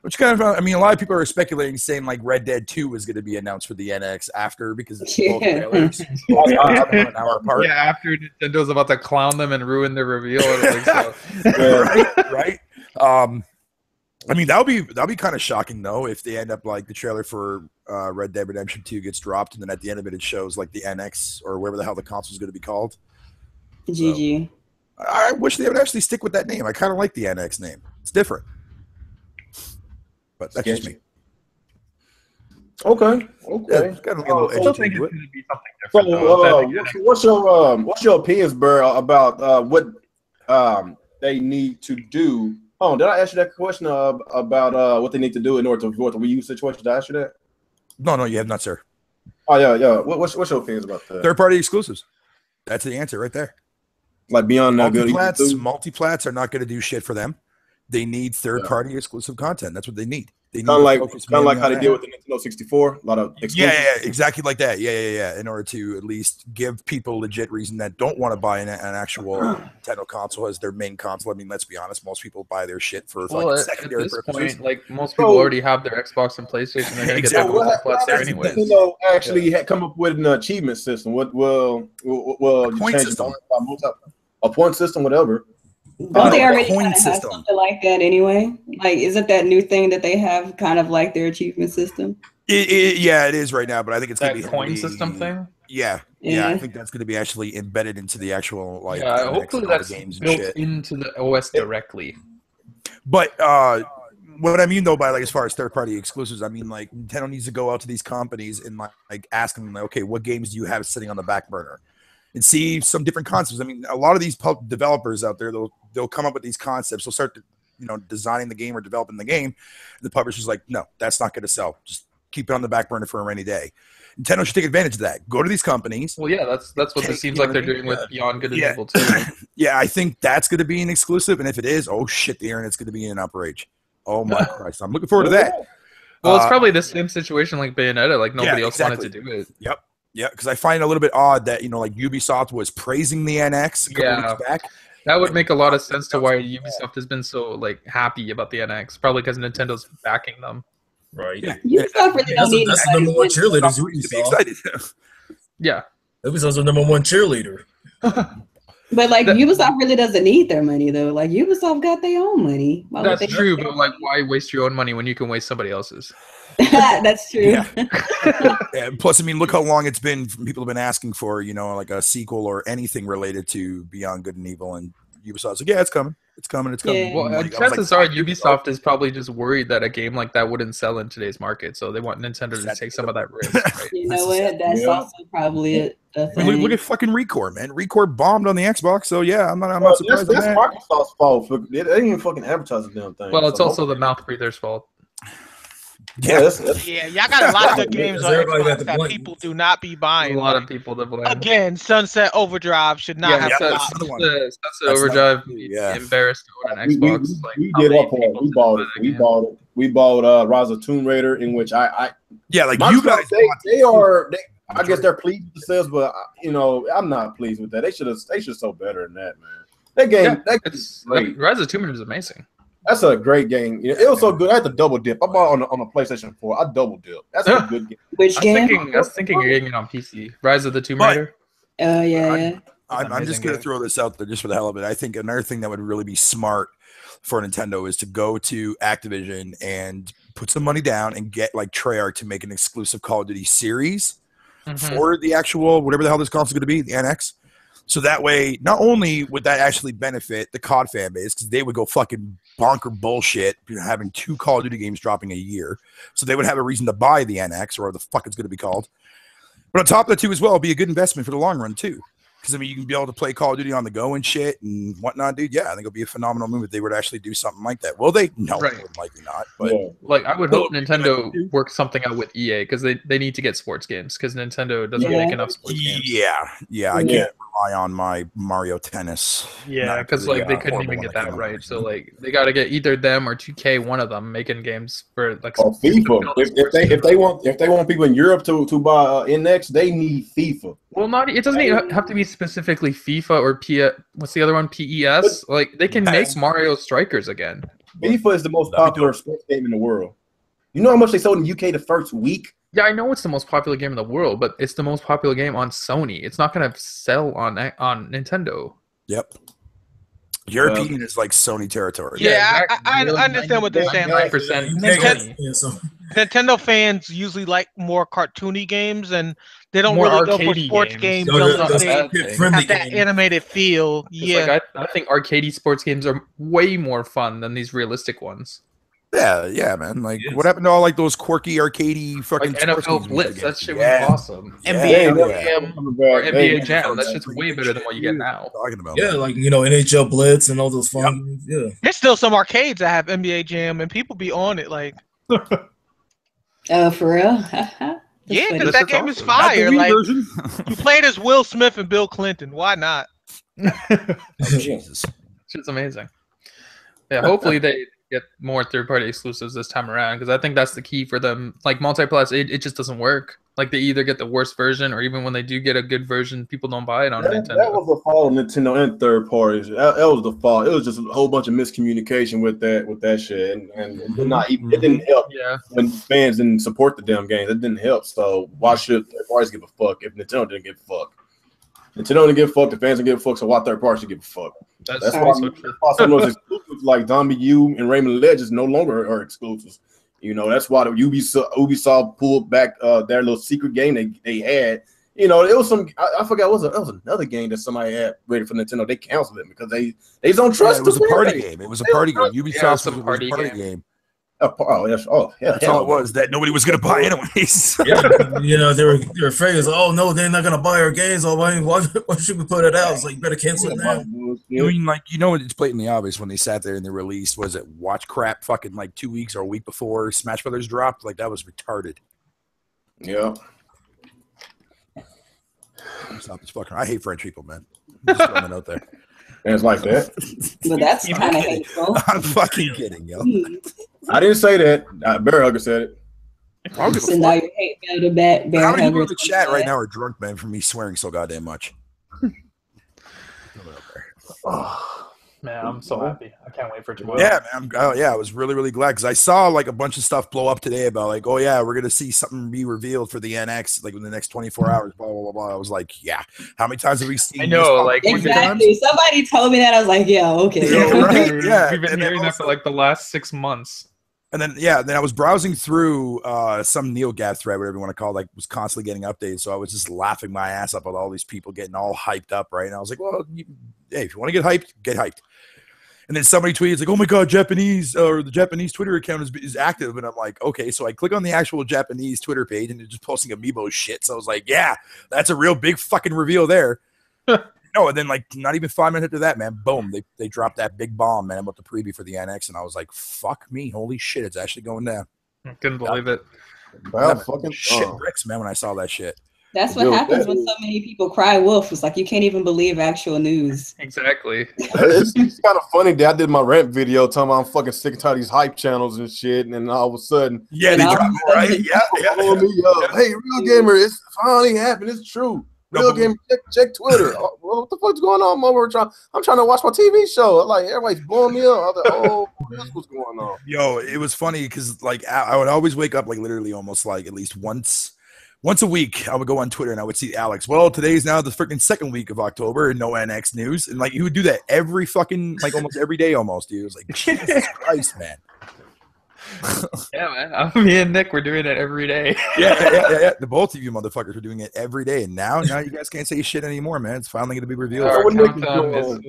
Which kind of, I mean, a lot of people are speculating, saying like Red Dead 2 is going to be announced for the NX after because it's both trailers. An hour apart. Yeah, after Nintendo's about to clown them and ruin their reveal. Right? I mean, that'll be kind of shocking though if they end up like the trailer for Red Dead Redemption 2 gets dropped and then at the end of it shows like the NX or whatever the hell the console is going to be called. GG. So, I wish they would actually stick with that name. I kind of like the NX name. It's different, but that's just me. Okay. Yeah, got a little I still think it's going to be something different. So, what's your opinions, Burr, about what they need to do? Oh, did I ask you that question about what they need to do in order to avoid the Wii U situation? Did I ask you that? No, you have not, sir. Oh yeah. What's your opinions about that? Third-party exclusives. That's the answer right there. Like beyond multiplats are not going to do shit for them. They need third-party exclusive content. That's what they need. They need kind of like how they did with the Nintendo 64. A lot of exclusives. Yeah, exactly like that. Yeah. In order to at least give people legit reason that don't want to buy an actual Nintendo console as their main console. I mean, let's be honest. Most people buy their shit for secondary at this purposes. point, like most people already have their Xbox and PlayStation. They're gonna get their multiplats there anyways. Nintendo actually had come up with an achievement system. What will point system? A point system, whatever. Don't they already kind of have something like that anyway? Like, isn't that new thing that they have kind of like their achievement system? It is right now, but I think it's going to be coin system thing. Yeah, I think that's going to be actually embedded into the actual like. Yeah, hopefully that's games built into the OS directly. But what I mean though by like as far as third-party exclusives, I mean like Nintendo needs to go out to these companies and like ask them, like, okay, what games do you have sitting on the back burner? And see some different concepts. I mean, a lot of these developers out there, they'll come up with these concepts. They'll start, designing the game or developing the game. The publisher's like, no, that's not going to sell. Just keep it on the back burner for a rainy day. Nintendo should take advantage of that. Go to these companies. Well, yeah, that's what it seems like they're doing with Beyond Good and Evil too. Yeah, I think that's going to be an exclusive. And if it is, oh shit, the internet's going to be in an outrage. Oh my Christ, I'm looking forward to that. Well, it's probably the same situation like Bayonetta. Like nobody else wanted to do it. Yep. Yeah, because I find it a little bit odd that like Ubisoft was praising the NX a couple weeks back. That would make a lot of sense to why Ubisoft has been so like happy about the NX. Probably because Nintendo's backing them. Right. Yeah. Ubisoft really don't need that's the number one cheerleader. Ubisoft. Yeah. Ubisoft's the number one cheerleader. But like Ubisoft really doesn't need their money though. Like Ubisoft got their own money. That's true, but like why waste your own money when you can waste somebody else's? That's true. Yeah. Plus, I mean, look how long it's been. People have been asking for, like a sequel or anything related to Beyond Good and Evil, and Ubisoft's like, yeah, it's coming. It's coming. Yeah. Well, chances are Ubisoft is probably just worried that a game like that wouldn't sell in today's market, so they want Nintendo to take some of that risk. Right? You know what? That's also probably a thing. I mean, look at fucking Recore, man. Recore bombed on the Xbox, so yeah, I'm not surprised. That's Microsoft's fault. They didn't even fucking advertise the damn thing. Well, it's also the mouth breather's fault. Yeah, y'all got a lot of games on Xbox that people do not be buying. A lot of people that blame. Again, Sunset Overdrive should not have Sunset Overdrive. Embarrassed to own an Xbox. We did our part. We bought Rise of Tomb Raider, in which I like you guys. I guess they're pleased with the sales, but I'm not pleased with that. They should sell better than that, man. That game, Rise of Tomb Raider is amazing. That's a great game. It was so good. I had to double dip. I bought it on a PlayStation 4. I double dip. That's a good game. Which game? I was thinking you're getting it on PC. Rise of the Tomb Raider. Oh yeah. I'm just gonna throw this out there just for the hell of it. I think another thing that would really be smart for Nintendo is to go to Activision and put some money down and get like Treyarch to make an exclusive Call of Duty series for the actual whatever the hell this console is going to be, the NX. So that way, not only would that actually benefit the COD fan base because they would go fucking bonker bullshit having 2 Call of Duty games dropping a year, so they would have a reason to buy the NX or whatever the fuck it's going to be called. But on top of that too, as well, it'll be a good investment for the long run too. Because I mean, you can be able to play Call of Duty on the go and shit and whatnot, dude. Yeah, I think it'll be a phenomenal move if they were to actually do something like that. Will they? No, Right. likely not. But like, I would hope Nintendo works something out with EA because they need to get sports games because Nintendo doesn't make enough sports games. Yeah, I can't rely on my Mario Tennis. Yeah, because like they couldn't even get that right. So like they got to get either them or 2K, one of them, making games for like. Or FIFA. If they want people in Europe to buy NX, they need FIFA. Well, it doesn't even have to be specifically FIFA or what's the other one? PES. Like they can make Mario Strikers again. FIFA is the most popular sports game in the world. You know how much they sold in the UK the first week? Yeah, I know it's the most popular game in the world, but it's the most popular game on Sony. It's not going to sell on Nintendo. Yep. European is like Sony territory. Yeah, I understand what they're saying. Like, 99% Nintendo fans usually like more cartoony games, and they don't More really go for arcadey sports games. games So unless they that's have that animated feel. Yeah, like, I think arcadey sports games are way more fun than these realistic ones. Yeah, man. Like, what happened to all like those quirky arcadey fucking like sports NFL games Blitz? That shit was awesome. NBA Jam or NBA Jam. That shit's way better than what you get now. Talking about, Yeah, like NHL Blitz and all those fun games. Yeah, there's still some arcades that have NBA Jam, and people be on it. Like, for real? yeah, funny. because that game is fire. Like, you played as Will Smith and Bill Clinton. Why not? Jesus, Shit's amazing. Yeah, hopefully they get more third-party exclusives this time around because I think that's the key for them. Like multiplus, it just doesn't work. Like they either get the worst version, or even when they do get a good version, people don't buy it on Nintendo. That was the fault of Nintendo and third parties. That was the fault. It was just a whole bunch of miscommunication with that shit, and it didn't help. Yeah, when fans didn't support the damn games, it didn't help. So why should third parties give a fuck if Nintendo didn't give a fuck? Nintendo didn't give a fuck. The fans didn't give a fuck. So why third parties should give a fuck? That's why some of those exclusives like Zombie U and Rayman Legends no longer are exclusives. You know, that's why the Ubisoft pulled back their little secret game they had. You know, it was some I forgot it was another game that somebody had ready for Nintendo. They canceled it because they don't trust. It was a party game. It was a party game. Ubisoft was a party game. That's all it was that nobody was going to buy anyways. Yeah, you know, they were afraid. Oh no, they're not going to buy our games. Oh, why should we put it out? It's like, you better cancel it now. I mean, like, you know, it's blatantly obvious when they sat there and they released, was it Watch Crap fucking like 2 weeks or a week before Smash Brothers dropped? Like, that was retarded. Yeah. Stop this fucking. I hate French people, man. I'm just throwing it out there. And it's like that. But that's kind of hateful. I'm fucking kidding, yo. I didn't say that. Bear Hugger said it. So now you hate the Bear How many people in Huggers the chat right now are drunk, man, from me swearing so goddamn much? man, I'm so happy. I can't wait for it to go out. Yeah, man. I was really, really glad because I saw like a bunch of stuff blow up today about like, oh yeah, we're gonna see something be revealed for the NX like in the next 24 hours. Blah blah blah blah. I was like, yeah. How many times have we seen? I know, like exactly. Somebody told me that. I was like, yeah, okay. Right? Yeah, we've been hearing that for like the last 6 months. And then then I was browsing through some NeoGAF thread, whatever you want to call it, like was constantly getting updates. So I was just laughing my ass up with all these people getting all hyped up, right? And I was like, well, hey, if you want to get hyped, get hyped. And then somebody tweets like, oh my God, the Japanese Twitter account is active. And I'm like, okay. So I click on the actual Japanese Twitter page and they're just posting amiibo shit. So I was like, yeah, that's a real big fucking reveal there. No, and then like not even 5 minutes after that, man, boom, they dropped that big bomb, man, about the preview for the NX. And I was like, fuck me. Holy shit, it's actually going down. I couldn't believe it. Well, fucking shit bricks, man, when I saw that shit. That's what happens when so many people cry wolf. It's like you can't even believe actual news. Exactly. It's kind of funny that I did my rant video talking about I'm fucking sick and tired of these hype channels and shit, and then all of a sudden, they dropped it, right? Yeah. Hey, Real Gamer, it's finally happened. It's true. Real Gamer, check Twitter. What the fuck's going on, Mom? I'm trying to watch my TV show. Like everybody's blowing me up. I was like, oh, that's what's going on. Yo, it was funny because like I would always wake up like literally almost like at least once Once a week, I would go on Twitter and I would see Alex. Well, today's now the freaking second week of October and no NX news. And like he would do that every fucking, like almost every day almost, dude. It was like, Jesus Christ, man. Yeah, man. Me and Nick, we're doing it every day. Yeah. The both of you motherfuckers are doing it every day. And now you guys can't say shit anymore, man. It's finally going to be revealed. Our countdown is over.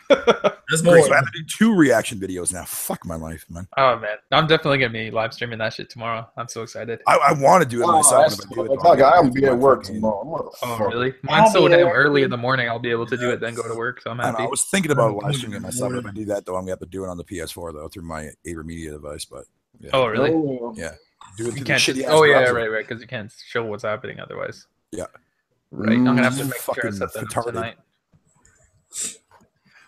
That's Great, more. so I have to do 2 reaction videos now. Fuck my life, man. Oh man, I'm definitely gonna be live streaming that shit tomorrow. I'm so excited. I want to do it myself. That's If I do it, though, I'm gonna be at work tomorrow. Oh really? Mine's so damn early in the morning. I'll be able to do it, then go to work. So I'm I happy. was thinking about live streaming it myself. If I do that, though, I'm gonna have to do it on the PS4 though through my Media device. But yeah. Oh really? Yeah. Do it You through can't. the shitty Oh ass yeah, browser. right. Because you can't show what's happening otherwise. Yeah. Right. I'm gonna have to make sure I Fucking set that up retarded. tonight.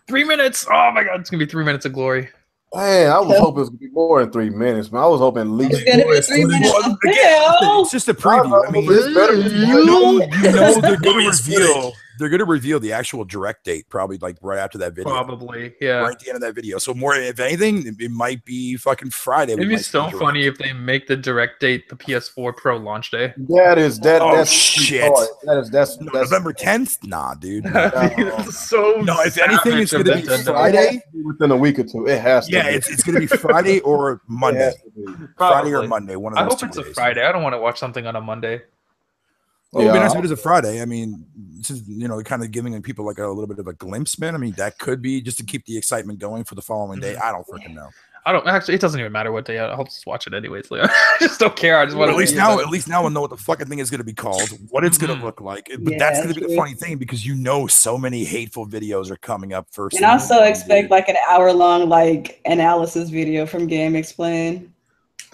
3 minutes. Oh my god, it's gonna be 3 minutes of glory. Man, I was hoping it was gonna be more than 3 minutes, man. I was hoping at least. It's gonna be 3 minutes. Well, of again, hell. it's just a preview. I mean, It's better than you know they're going to Glorious reveal. They're going to reveal the actual direct date, probably like right after that video, Probably, yeah. right at the end of that video. So more, if anything, it might be fucking Friday. It'd be so funny if they make the direct date the PS4 Pro launch day. That's Oh, shit. That's November 10th. Nah, dude. So No, if anything, it's going to be Nintendo. Friday. within a week or two. It has to. Yeah, be. it's going to be Friday or It Monday. has to be. Friday or Probably. Monday. One of I those hope 2 it's a days. Friday. I don't want to watch something on a Monday. Well, it'd be Yeah. nice if it is a Friday. I mean, this is, kind of giving people like a little bit of a glimpse, man. I mean, that could be just to keep the excitement going for the following day. I don't freaking know. I don't actually. It doesn't even matter what day. I'll just watch it anyways. Like, I just don't care. I just want But to at least now we'll know what the fucking thing is going to be called, what it's going to look like. But Yeah, that's going to be the true. funny thing because so many hateful videos are coming up first. And also expect like an hour-long like analysis video from Game Explain.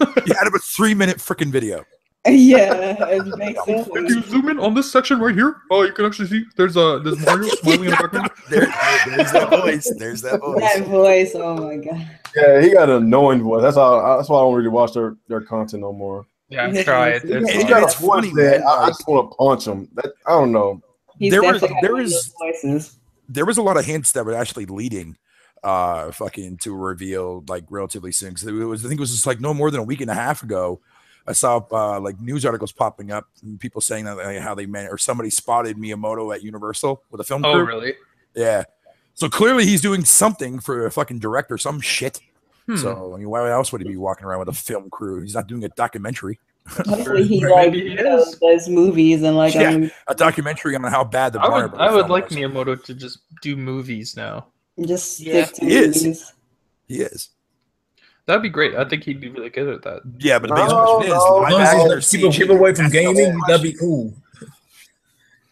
You had a 3-minute freaking video. Yeah, it makes sense. If you zoom in on this section right here, oh, you can actually see there's Mario smiling in the background. There's that voice. There's that voice. That voice, oh my god. Yeah, he got an annoying voice. That's why I don't really watch their content no more. Yeah, try it. He And got it's a voice funny, that man, I like- just want to punch him. I don't know. He's There was- definitely got there one of was- those voices. There was a lot of hints that were actually leading fucking to a reveal like relatively soon. Because I think it was just like no more than a week and a half ago. I saw like news articles popping up, and people saying that like, how they meant or somebody spotted Miyamoto at Universal with a film crew. Oh, really? Yeah. So clearly he's doing something for a fucking director, some shit. So I mean, why else would he be walking around with a film crew? He's not doing a documentary. Hopefully he Maybe like he is. does movies and like Yeah. A documentary on how bad the Warner I Brothers would film like was. Miyamoto to just do movies now. just Yeah, stick to he is. movies. He is. That'd be great. I think he'd be really good at that. Yeah, but the biggest No, question is no, live no. action or Keep CG? away from That's the whole gaming. That'd be question. cool.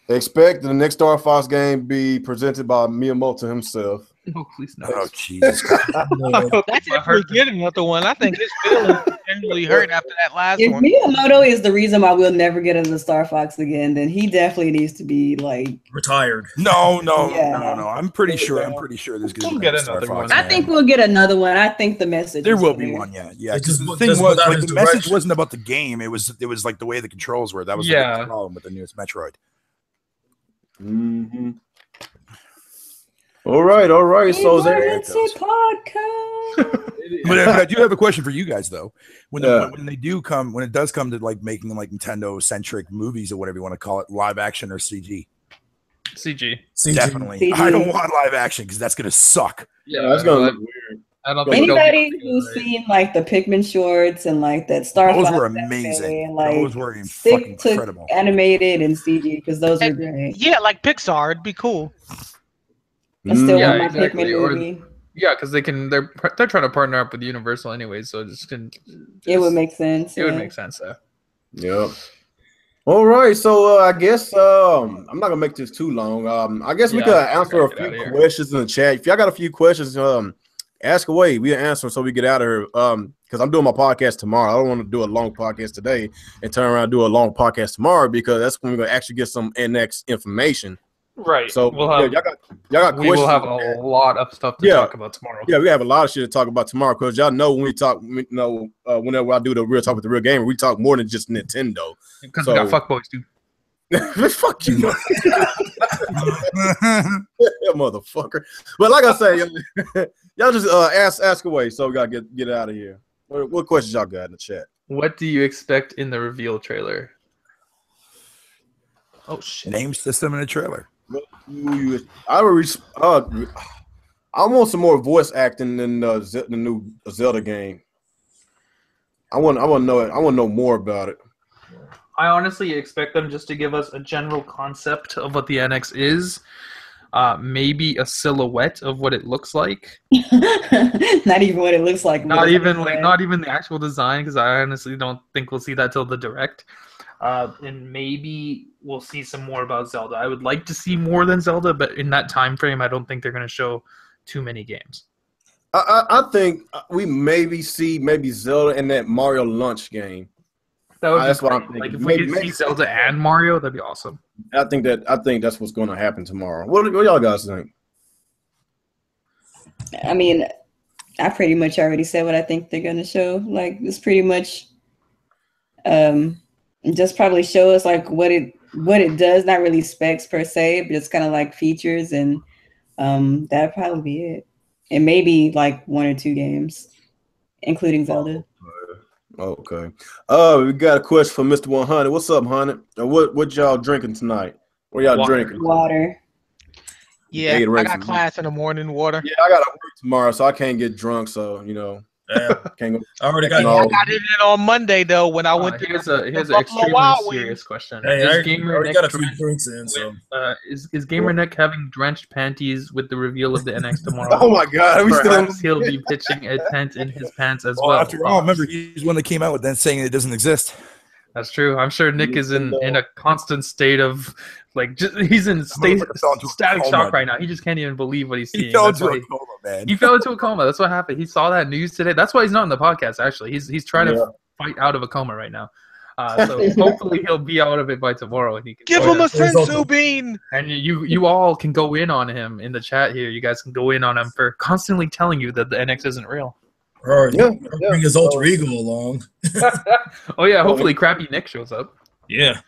Expect the next Star Fox game be presented by Miyamoto himself. Oh, please no. Oh Jesus! That's if we get another one. I think his feelings generally hurt after that last If one. Miyamoto is the reason why we'll never get into Star Fox again, then he definitely needs to be like. Retired. No. Yeah. I'm pretty sure there's going to We'll be get another Star another Fox. one. I man. think we'll get another one. I think the message. There is will be clear. one. Yeah. It Because just- the thing just was, without like, his the message direction. wasn't about the game. It was like the way the controls were. That was the Yeah. biggest problem with the newest Metroid. Mm-hmm. All right. So there. Emergency podcast. But I do have a question for you guys though. When Yeah. when it does come to like making like Nintendo centric movies or whatever you want to call it, live action or CG, CG. definitely. CG. I don't want live action because that's gonna suck. Yeah, That's gonna look weird. I don't think they'll Anybody be- who's seen like the Pikmin shorts and like that Star Those Fox were anime, amazing. like Those were fucking stick to incredible. animated and CG because those are And- great. Yeah, like Pixar, it'd be cool. I still Yeah, want my exactly. Pikmin Or- movie. Yeah, because they're trying to partner up with Universal anyways, so It would make sense. it would yeah. make sense though. Yep. All right, so I guess I'm not gonna make this too long. I guess we Yeah, could I'm answer a gonna get outta few here. questions in the chat. If y'all got a few questions, ask away. We'll answer them so we get out of here. Because I'm doing my podcast tomorrow. I don't want to do a long podcast today and turn around and do a long podcast tomorrow because that's when we're gonna actually get some NX information. Right. So we'll have y'all got we questions. will have a lot of stuff to Yeah. talk about tomorrow. Yeah, we have a lot of shit to talk about tomorrow because y'all know when we talk, whenever I do the real talk with the real gamer, we talk more than just Nintendo. Because So- we got fuckboys too. Fuck you, motherfucker. But like I say, y'all just ask away. So we gotta get out of here. What questions y'all got in the chat? What do you expect in the reveal trailer? Oh shit. Name, system, and a trailer. I want some more voice acting in the new Zelda game. I want to know it. I want to know more about it. I honestly expect them just to give us a general concept of what the NX is. Maybe a silhouette of what it looks like. Not even what it looks like. Not even the actual design, because I honestly don't think we'll see that till the direct. And maybe we'll see some more about Zelda. I would like to see more than Zelda, but in that time frame, I don't think they're going to show too many games. I think we maybe see Zelda in that Mario Lunch game. That would That's be what I'm great. thinking. Like if we could see Zelda and Mario, that'd be awesome. I think that's what's going to happen tomorrow. What y'all guys think? I mean, I pretty much already said what I think they're going to show. Like, it's pretty much just probably show us like what it does, not really specs per se, but just kind of like features, and that'd probably be it. And maybe like 1 or 2 games, including Zelda. Okay. We got a question from Mr. 100. What's up, 100? What y'all drinking tonight? What y'all drinking? Water. Yeah, I got class in the morning. Water. Yeah, I got to work tomorrow, so I can't get drunk. So can't go. I already got. I got it in on Monday though when I went to. Here's an extremely serious question. Hey, I already got a few drenched drinks in. So is GamerNeck having drenched panties with the reveal of the NX tomorrow? Oh my God! Perhaps he'll be pitching a tent in his pants as well. After all, remember he's one that came out with then saying it doesn't exist. That's true. I'm sure Nick is in a constant state of he's in static shock right now. He just can't even believe what he's seeing. He fell into a coma, man. He fell into a coma. That's what happened. He saw that news today. That's why he's not in the podcast. Actually, he's trying to fight out of a coma right now. So hopefully he'll be out of it by tomorrow, and he can give him a sensu bean. And you all can go in on him in the chat here. You guys can go in on him for constantly telling you that the NX isn't real. Bring his alter ego along. Oh yeah, hopefully Crappy Nick shows up. Yeah.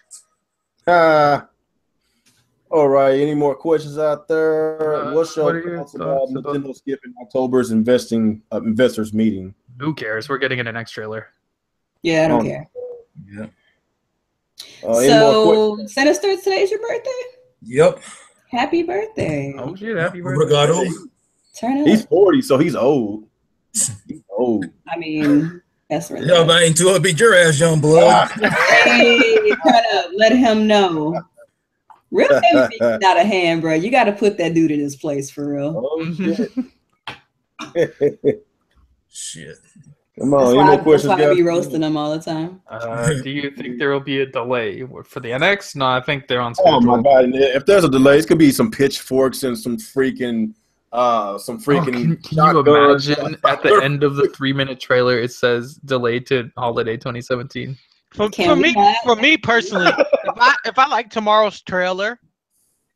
All right. Any more questions out there? What's your thoughts about about Nintendo skipping October's investors meeting? Who cares? We're getting an NX trailer. Yeah, I don't care. Yeah. So, Sinister, today's your birthday? Yep. Happy birthday. Oh shit! Happy birthday. Turn up. He's 40, so he's old. He's old. I mean, that's really Y'all ain't too up, beat your ass, young blood. Hey, turn up. Let him know. Real things out of hand, bro. You got to put that dude in his place for real. Oh shit! Shit. Come on, any more questions, guys? guys? Be roasting them all the time. Do you think there will be a delay for the NX? No, I think they're on schedule. Oh my God! If there's a delay, it could be some pitchforks and some freaking. Can you imagine at the end of the 3-minute trailer it says delayed to holiday 2017? For me personally, if I like tomorrow's trailer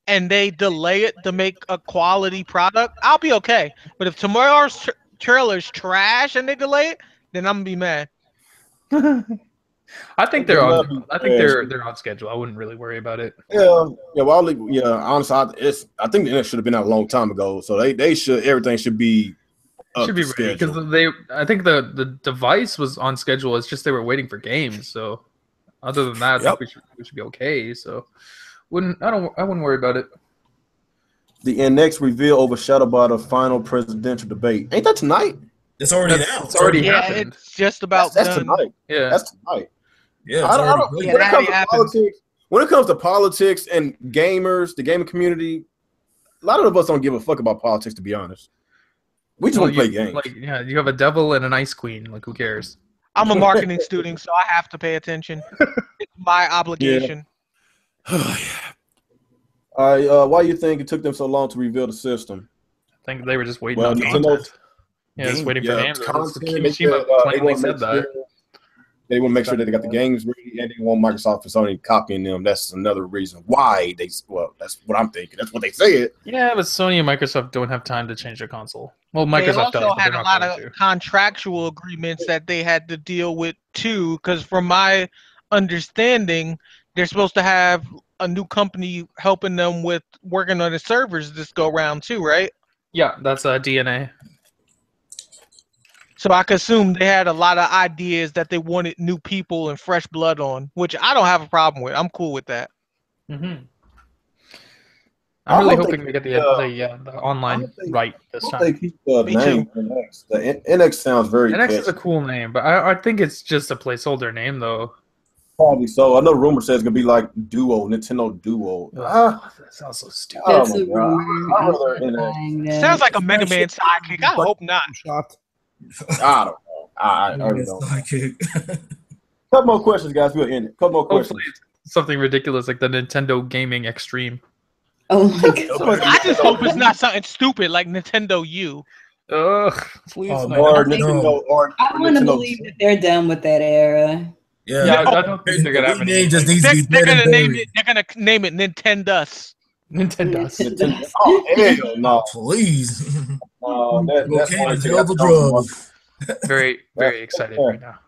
and they delay it to make a quality product, I'll be okay. But if tomorrow's trailer's trash and they delay it, then I'm gonna be mad. I think they're on. I think they're on schedule. I wouldn't really worry about it. Yeah. Well, honestly, I think it should have been out a long time ago. So everything should be. Should be ready because I think the device was on schedule. It's just they were waiting for games. So other than that, I think we should be okay. So I wouldn't worry about it. The NX reveal overshadowed by the final presidential debate. Ain't that tonight? It's already now. It's already happened. It's just about that's done. tonight. Yeah, that's tonight. Yeah, when it comes to politics and gamers, the gaming community, a lot of us don't give a fuck about politics. To be honest, we just want to play games. You have a devil and an ice queen. Like, who cares? I'm a marketing student, so I have to pay attention. It's my obligation. Yeah. All right. Why do you think it took them so long to reveal the system? I think they were just waiting on content. Yeah, just waiting for games. Kimishima plainly said that. They want to make sure that they got the games ready, and they want Microsoft and Sony copying them. That's another reason why that's what I'm thinking. That's what they said. Yeah, but Sony and Microsoft don't have time to change their console. Well, Microsoft also had a lot of contractual agreements that they had to deal with too, because from my understanding, they're supposed to have a new company helping them with working on the servers this go round too, right? Yeah, that's DNA. So I could assume they had a lot of ideas that they wanted new people and fresh blood on, which I don't have a problem with. I'm cool with that. I'm I really hope hoping they they get the I online hope they, right this hope time. they keep the Me name NX. The NX sounds very NX is a catchy. cool name, but I think it's just a placeholder name though. Probably so. I know rumor says it's gonna be like Duo, Nintendo Duo. That sounds so stupid. Oh That's my a god! rumor. I'd I'm rather not NX. buying that. Sounds like a Mega Man sidekick. I hope not. I'm shocked. I don't know. I already don't. Sidekick. Couple more questions, guys. We'll end it. Couple more questions. Hopefully it's something ridiculous like the Nintendo Gaming Extreme. Oh my god. I just hope it's not something stupid like Nintendo U. Ugh, please Oh, no. man. Or think- Nintendo, or I want to Nintendo. believe that they're done with that era. Yeah, Yeah. I don't think they're gonna have The any name just like, needs to be They're dead and gonna name buried. it. They're gonna name it Nintendo. Nintendo. Nintendo. Oh hell no! Please. That's Okay, only the thing hell of a I don't drug. want. Very, very excited right now.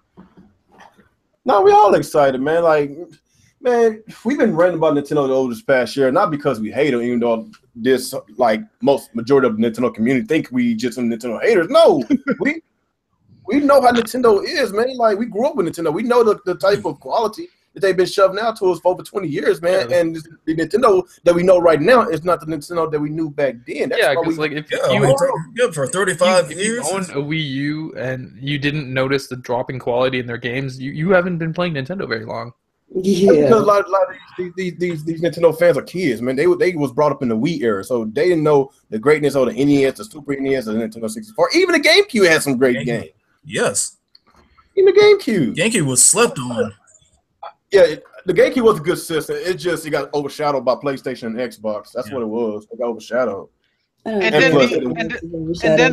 No, we all excited, man. Like, man, we've been ranting about Nintendo over this past year, not because we hate them, even though this, like, majority of the Nintendo community think we just some Nintendo haters. No, we know how Nintendo is, man. Like, we grew up with Nintendo. We know the type of quality that they've been shoving out to us for over 20 years, man. Yeah. And the Nintendo that we know right now is not the Nintendo that we knew back then. That's Yeah, why because we like if Yeah, you for 35 if years. you own a Wii U and you didn't notice the drop in quality in their games, you haven't been playing Nintendo very long. Because a Yeah. lot of these Nintendo fans are kids, man. They was brought up in the Wii era, so they didn't know the greatness of the NES, the Super NES, the Nintendo 64. Even the GameCube had some great games. Yes. Even the GameCube. GameCube was slept on. Yeah, the GameCube was a good system. It got overshadowed by PlayStation and Xbox. That's what it was. It got overshadowed. And then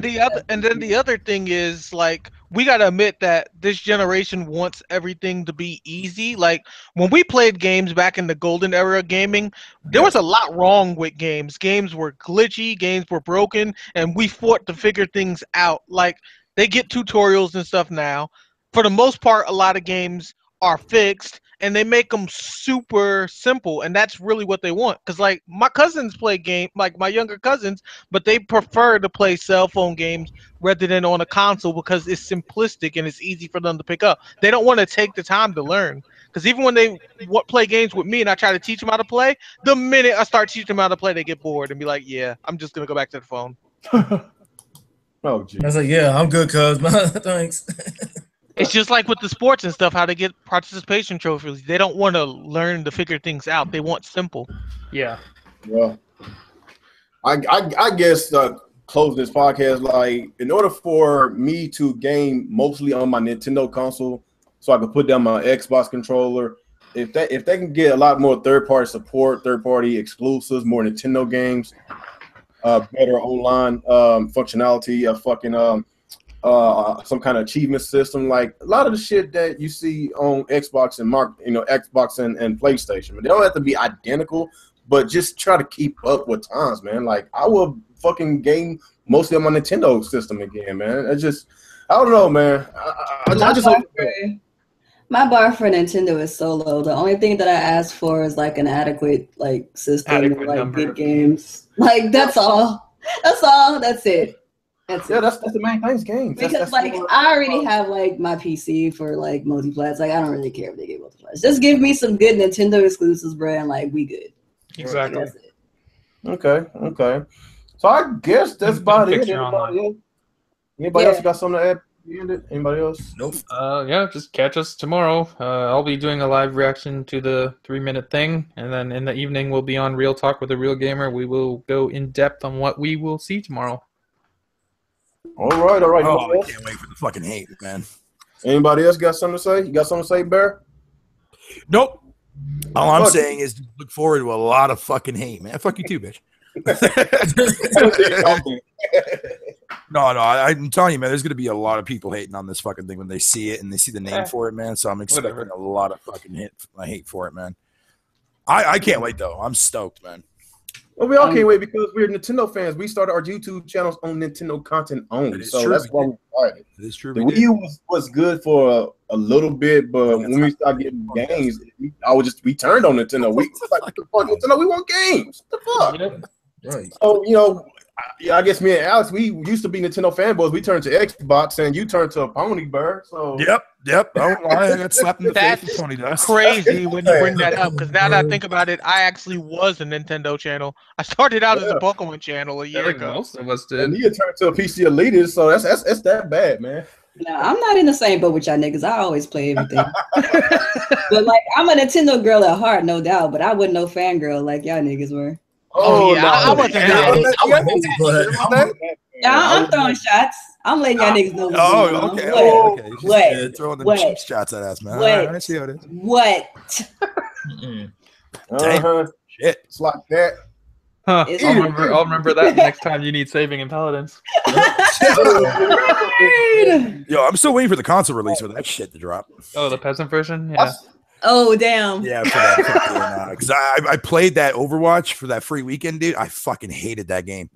the other thing is like we gotta admit that this generation wants everything to be easy. Like when we played games back in the golden era of gaming, there was a lot wrong with games. Games were glitchy, games were broken, and we fought to figure things out. Like they get tutorials and stuff now. For the most part, a lot of games are fixed and they make them super simple, and that's really what they want. Because like my cousins play game, like my younger cousins, but they prefer to play cell phone games rather than on a console because it's simplistic and it's easy for them to pick up. They don't want to take the time to learn. Because even when they play games with me and I try to teach them how to play, the minute I start teaching them how to play, they get bored and be like, yeah, I'm just going to go back to the phone. Oh, geez. I was like, yeah, I'm good, cuz. Thanks. It's just like with the sports and stuff, how they get participation trophies. They don't want to learn to figure things out. They want simple. Yeah. Well, I guess close this podcast. Like, in order for me to game mostly on my Nintendo console, so I could put down my Xbox controller. If they can get a lot more third-party support, third-party exclusives, more Nintendo games, better online functionality, some kind of achievement system, like a lot of the shit that you see on Xbox and Xbox and PlayStation. But they don't have to be identical, but just try to keep up with times, man. Like I will fucking game mostly on my Nintendo system again, man. I don't know, man. I just hope. My bar for Nintendo is so low. The only thing that I ask for is like an adequate system, Adequate like number. good games. Like that's all. That's all. That's it. That's Yeah, it. that's the main thing. Games. Because I already have like my PC for like multiplats. Like I don't really care if they get multiplats. Just give me some good Nintendo exclusives, bro, and like we good. Exactly. Like, that's it. Okay. So I guess that's about it. Picture online. Anybody else got something to add? Anybody else? Nope. Yeah, just catch us tomorrow. I'll be doing a live reaction to the 3-minute thing, and then in the evening we'll be on Real Talk with a Real Gamer. We will go in depth on what we will see tomorrow. All right. Oh, I can't wait for the fucking hate, man. Anybody else got something to say? You got something to say, Bear? Nope. All I'm saying is look forward to a lot of fucking hate, man. Fuck you too, bitch. No, I'm telling you, man, there's going to be a lot of people hating on this fucking thing when they see it and they see the name for it, man. So I'm expecting a lot of fucking hate for it, man. I can't wait, though. I'm stoked, man. Well, we all can't wait because we're Nintendo fans. We started our YouTube channels on Nintendo content only. So that's why we're excited. It is true. The Wii U was good for a little bit, but when we started getting games, we turned on Nintendo. We like, what the fuck, Nintendo? We want games. What the fuck? Right. So, I guess me and Alex, we used to be Nintendo fanboys. We turned to Xbox, and you turned to a Pony Bear. So Yep. Yep. Oh, I got slapped in the face with That's Tony Dust. crazy when you bring that up, because now that I think about it, I actually was a Nintendo channel. I started out as a Yeah. Pokemon channel a I year think ago. most of us And did. you turned to a PC elitist, so that's that bad, man. No, I'm not in the same boat with y'all niggas. I always play everything. But like, I'm a Nintendo girl at heart, no doubt. But I wasn't no fangirl like y'all niggas were. Oh, yeah, I wasn't Yeah, that. I would hate to play. I'm throwing shots. I'm letting y'all niggas know what's going on. Okay. What? Okay. She's What? throwing them What? cheap shots at us, man. What? I see how it is. What? Shit. It's like that. Huh. It's I'll remember that next time you need saving in Paladins. Yo, I'm still waiting for the console release for that shit to drop. Oh, the peasant version? Yeah. Oh, damn. Yeah, for that. Because I played that Overwatch for that free weekend, dude. I fucking hated that game.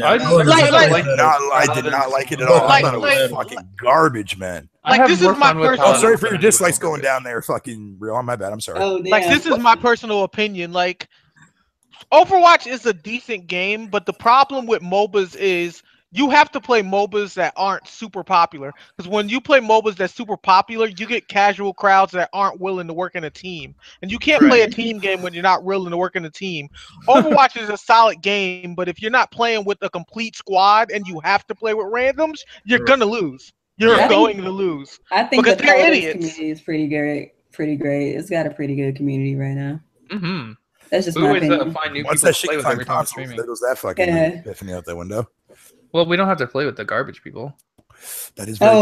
I did not like it at all. I thought it was fucking garbage, man. Like, this is my personal. Oh, sorry for your dislikes going down there, fucking real. On my bad. I'm sorry. Oh, damn. Like, this is my personal opinion. Like, Overwatch is a decent game, but the problem with MOBAs is you have to play MOBAs that aren't super popular. Because when you play MOBAs that's super popular, you get casual crowds that aren't willing to work in a team. And you can't play a team game when you're not willing to work in a team. Overwatch is a solid game, but if you're not playing with a complete squad and you have to play with randoms, you're gonna lose. You're going to lose. I think because the they're Paladins idiots. community is pretty great. Pretty great. It's got a pretty good community right now. Mm-hmm. That's just We my always opinion. find new Once people that to shit play can with find every time we're consoles, streaming. there goes that fucking epiphany out the window. Well, we don't have to play with the garbage people. That is very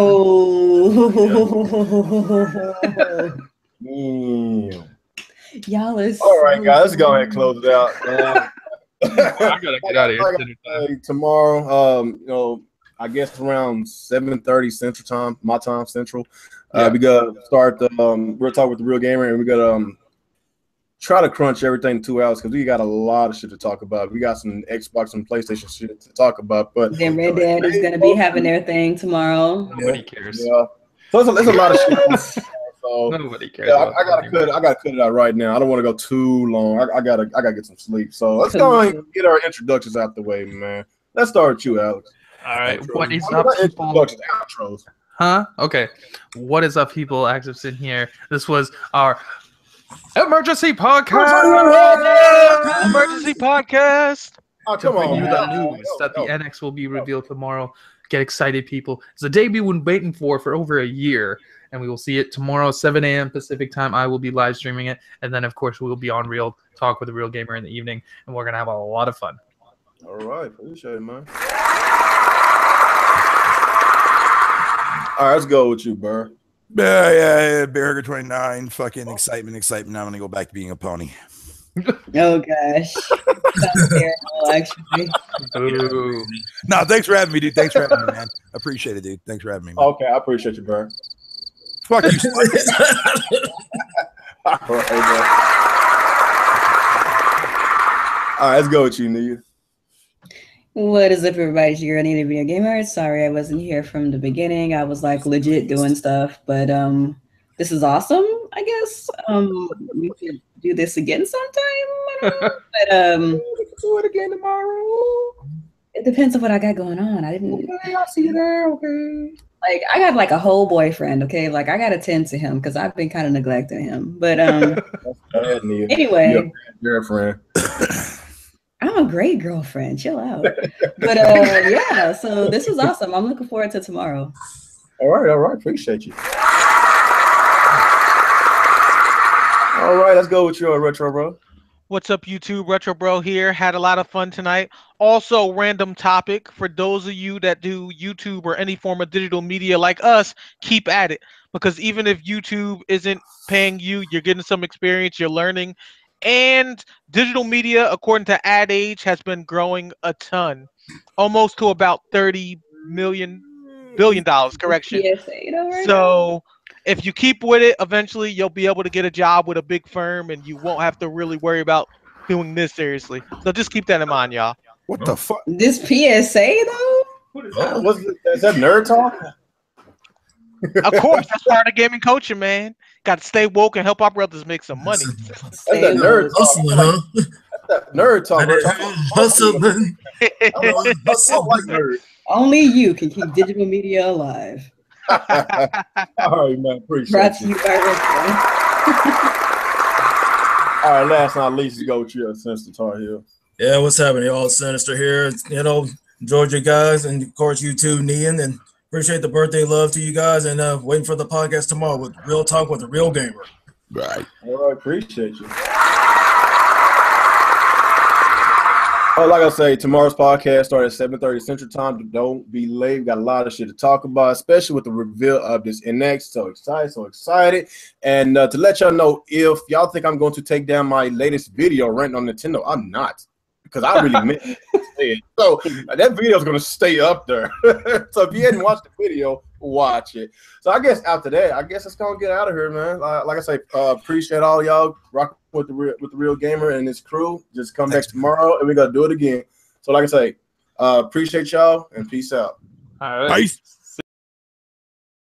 Y'all is All right, guys, let's go ahead and close it out. I gotta get out of here. Tomorrow, I guess around 7:30 Central Time, my time Central. We gotta start the real talk with the real gamer, and we gotta try to crunch everything in 2 hours because we got a lot of shit to talk about. We got some Xbox and PlayStation shit to talk about, but then Red Dead is gonna be having their thing tomorrow. Nobody cares. Yeah, so there's a lot of shit. So Nobody cares. yeah, I gotta cut it out right now. I don't want to go too long. I gotta get some sleep. So let's go and get our introductions out the way, man. Let's start with you, Alex. All right. Outros. What is up, people? Introductions, outros. Huh? Okay. What is up, people? ActivesiN here. This was our emergency podcast. Emergency podcast. Oh, To come bring on, you man. the news that the NX will be revealed tomorrow. Get excited, people. It's a day we've been waiting for over a year, and we will see it tomorrow, 7 a.m. Pacific time. I will be live streaming it, and then, of course, we'll be on Real Talk with the Real Gamer in the evening, and we're going to have a lot of fun. All right, appreciate it, man. All right, let's go with you, Burr. Yeah. Bearger 29. Fucking excitement. Now I'm gonna go back to being a pony. Oh gosh, sounds terrible. Actually, Ooh. No, thanks for having me, dude. Thanks for having me, man. Appreciate it, dude. Thanks for having me, man. Okay, I appreciate you, Burr. Fuck you, slut. All right, bro. All right, let's go with you, Nia. what is up, everybody? It's your TheVideoGamHer. Sorry, I wasn't here from the beginning. I was like legit doing stuff, but this is awesome. I guess we could do this again sometime. I don't know. But We can do it again tomorrow. it depends on what I got going on. I didn't. Okay, I'll see you there. Okay. Like, I got like a whole boyfriend, okay? Like, I got to tend to him because I've been kind of neglecting him. But Bad, Nia. anyway, You're a bad girlfriend. I'm a great girlfriend. Chill out. But yeah, so this was awesome. I'm looking forward to tomorrow. All right. Appreciate you. All right, let's go with you, Retro Bro. What's up, YouTube? Retro Bro here. Had a lot of fun tonight. Also, random topic for those of you that do YouTube or any form of digital media like us, keep at it. Because even if YouTube isn't paying you, you're getting some experience, you're learning. And digital media, according to Ad Age, has been growing a ton. Almost to about $30 billion, correction. PSA, though, right now. So if you keep with it, eventually you'll be able to get a job with a big firm and you won't have to really worry about doing this seriously. So just keep that in mind, y'all. What the fuck? This PSA, though? Is that nerd talk? Of course, that's part of gaming culture, man. Got to stay woke and help our brothers make some money. That's that nerd talk. Hustling, huh? That nerd talk. Hustling. I like nerd. Only you can keep digital media alive. All right, man. Appreciate Brought to you. you by Rick. All right, last but not least, is go with you, Sinister Tar Heel. Yeah, what's happening? All Sinister here. You know, enjoyed you guys, and of course you too, Nian, and appreciate the birthday love to you guys, and waiting for the podcast tomorrow with real talk with a real gamer. Right. All right, appreciate you. Oh, like I say, tomorrow's podcast starts at 7:30 Central Time. Don't be late. We got a lot of shit to talk about, especially with the reveal of this NX. So excited. And to let y'all know, if y'all think I'm going to take down my latest video ranting on Nintendo, I'm not. Because I really meant to say it. So that video is going to stay up there. So if you hadn't watched the video, watch it. So I guess after that, it's going to get out of here, man. Like I say, appreciate all y'all rocking with the real gamer and his crew. Just come back tomorrow and we're going to do it again. So like I say, appreciate y'all and peace out. All right. Peace.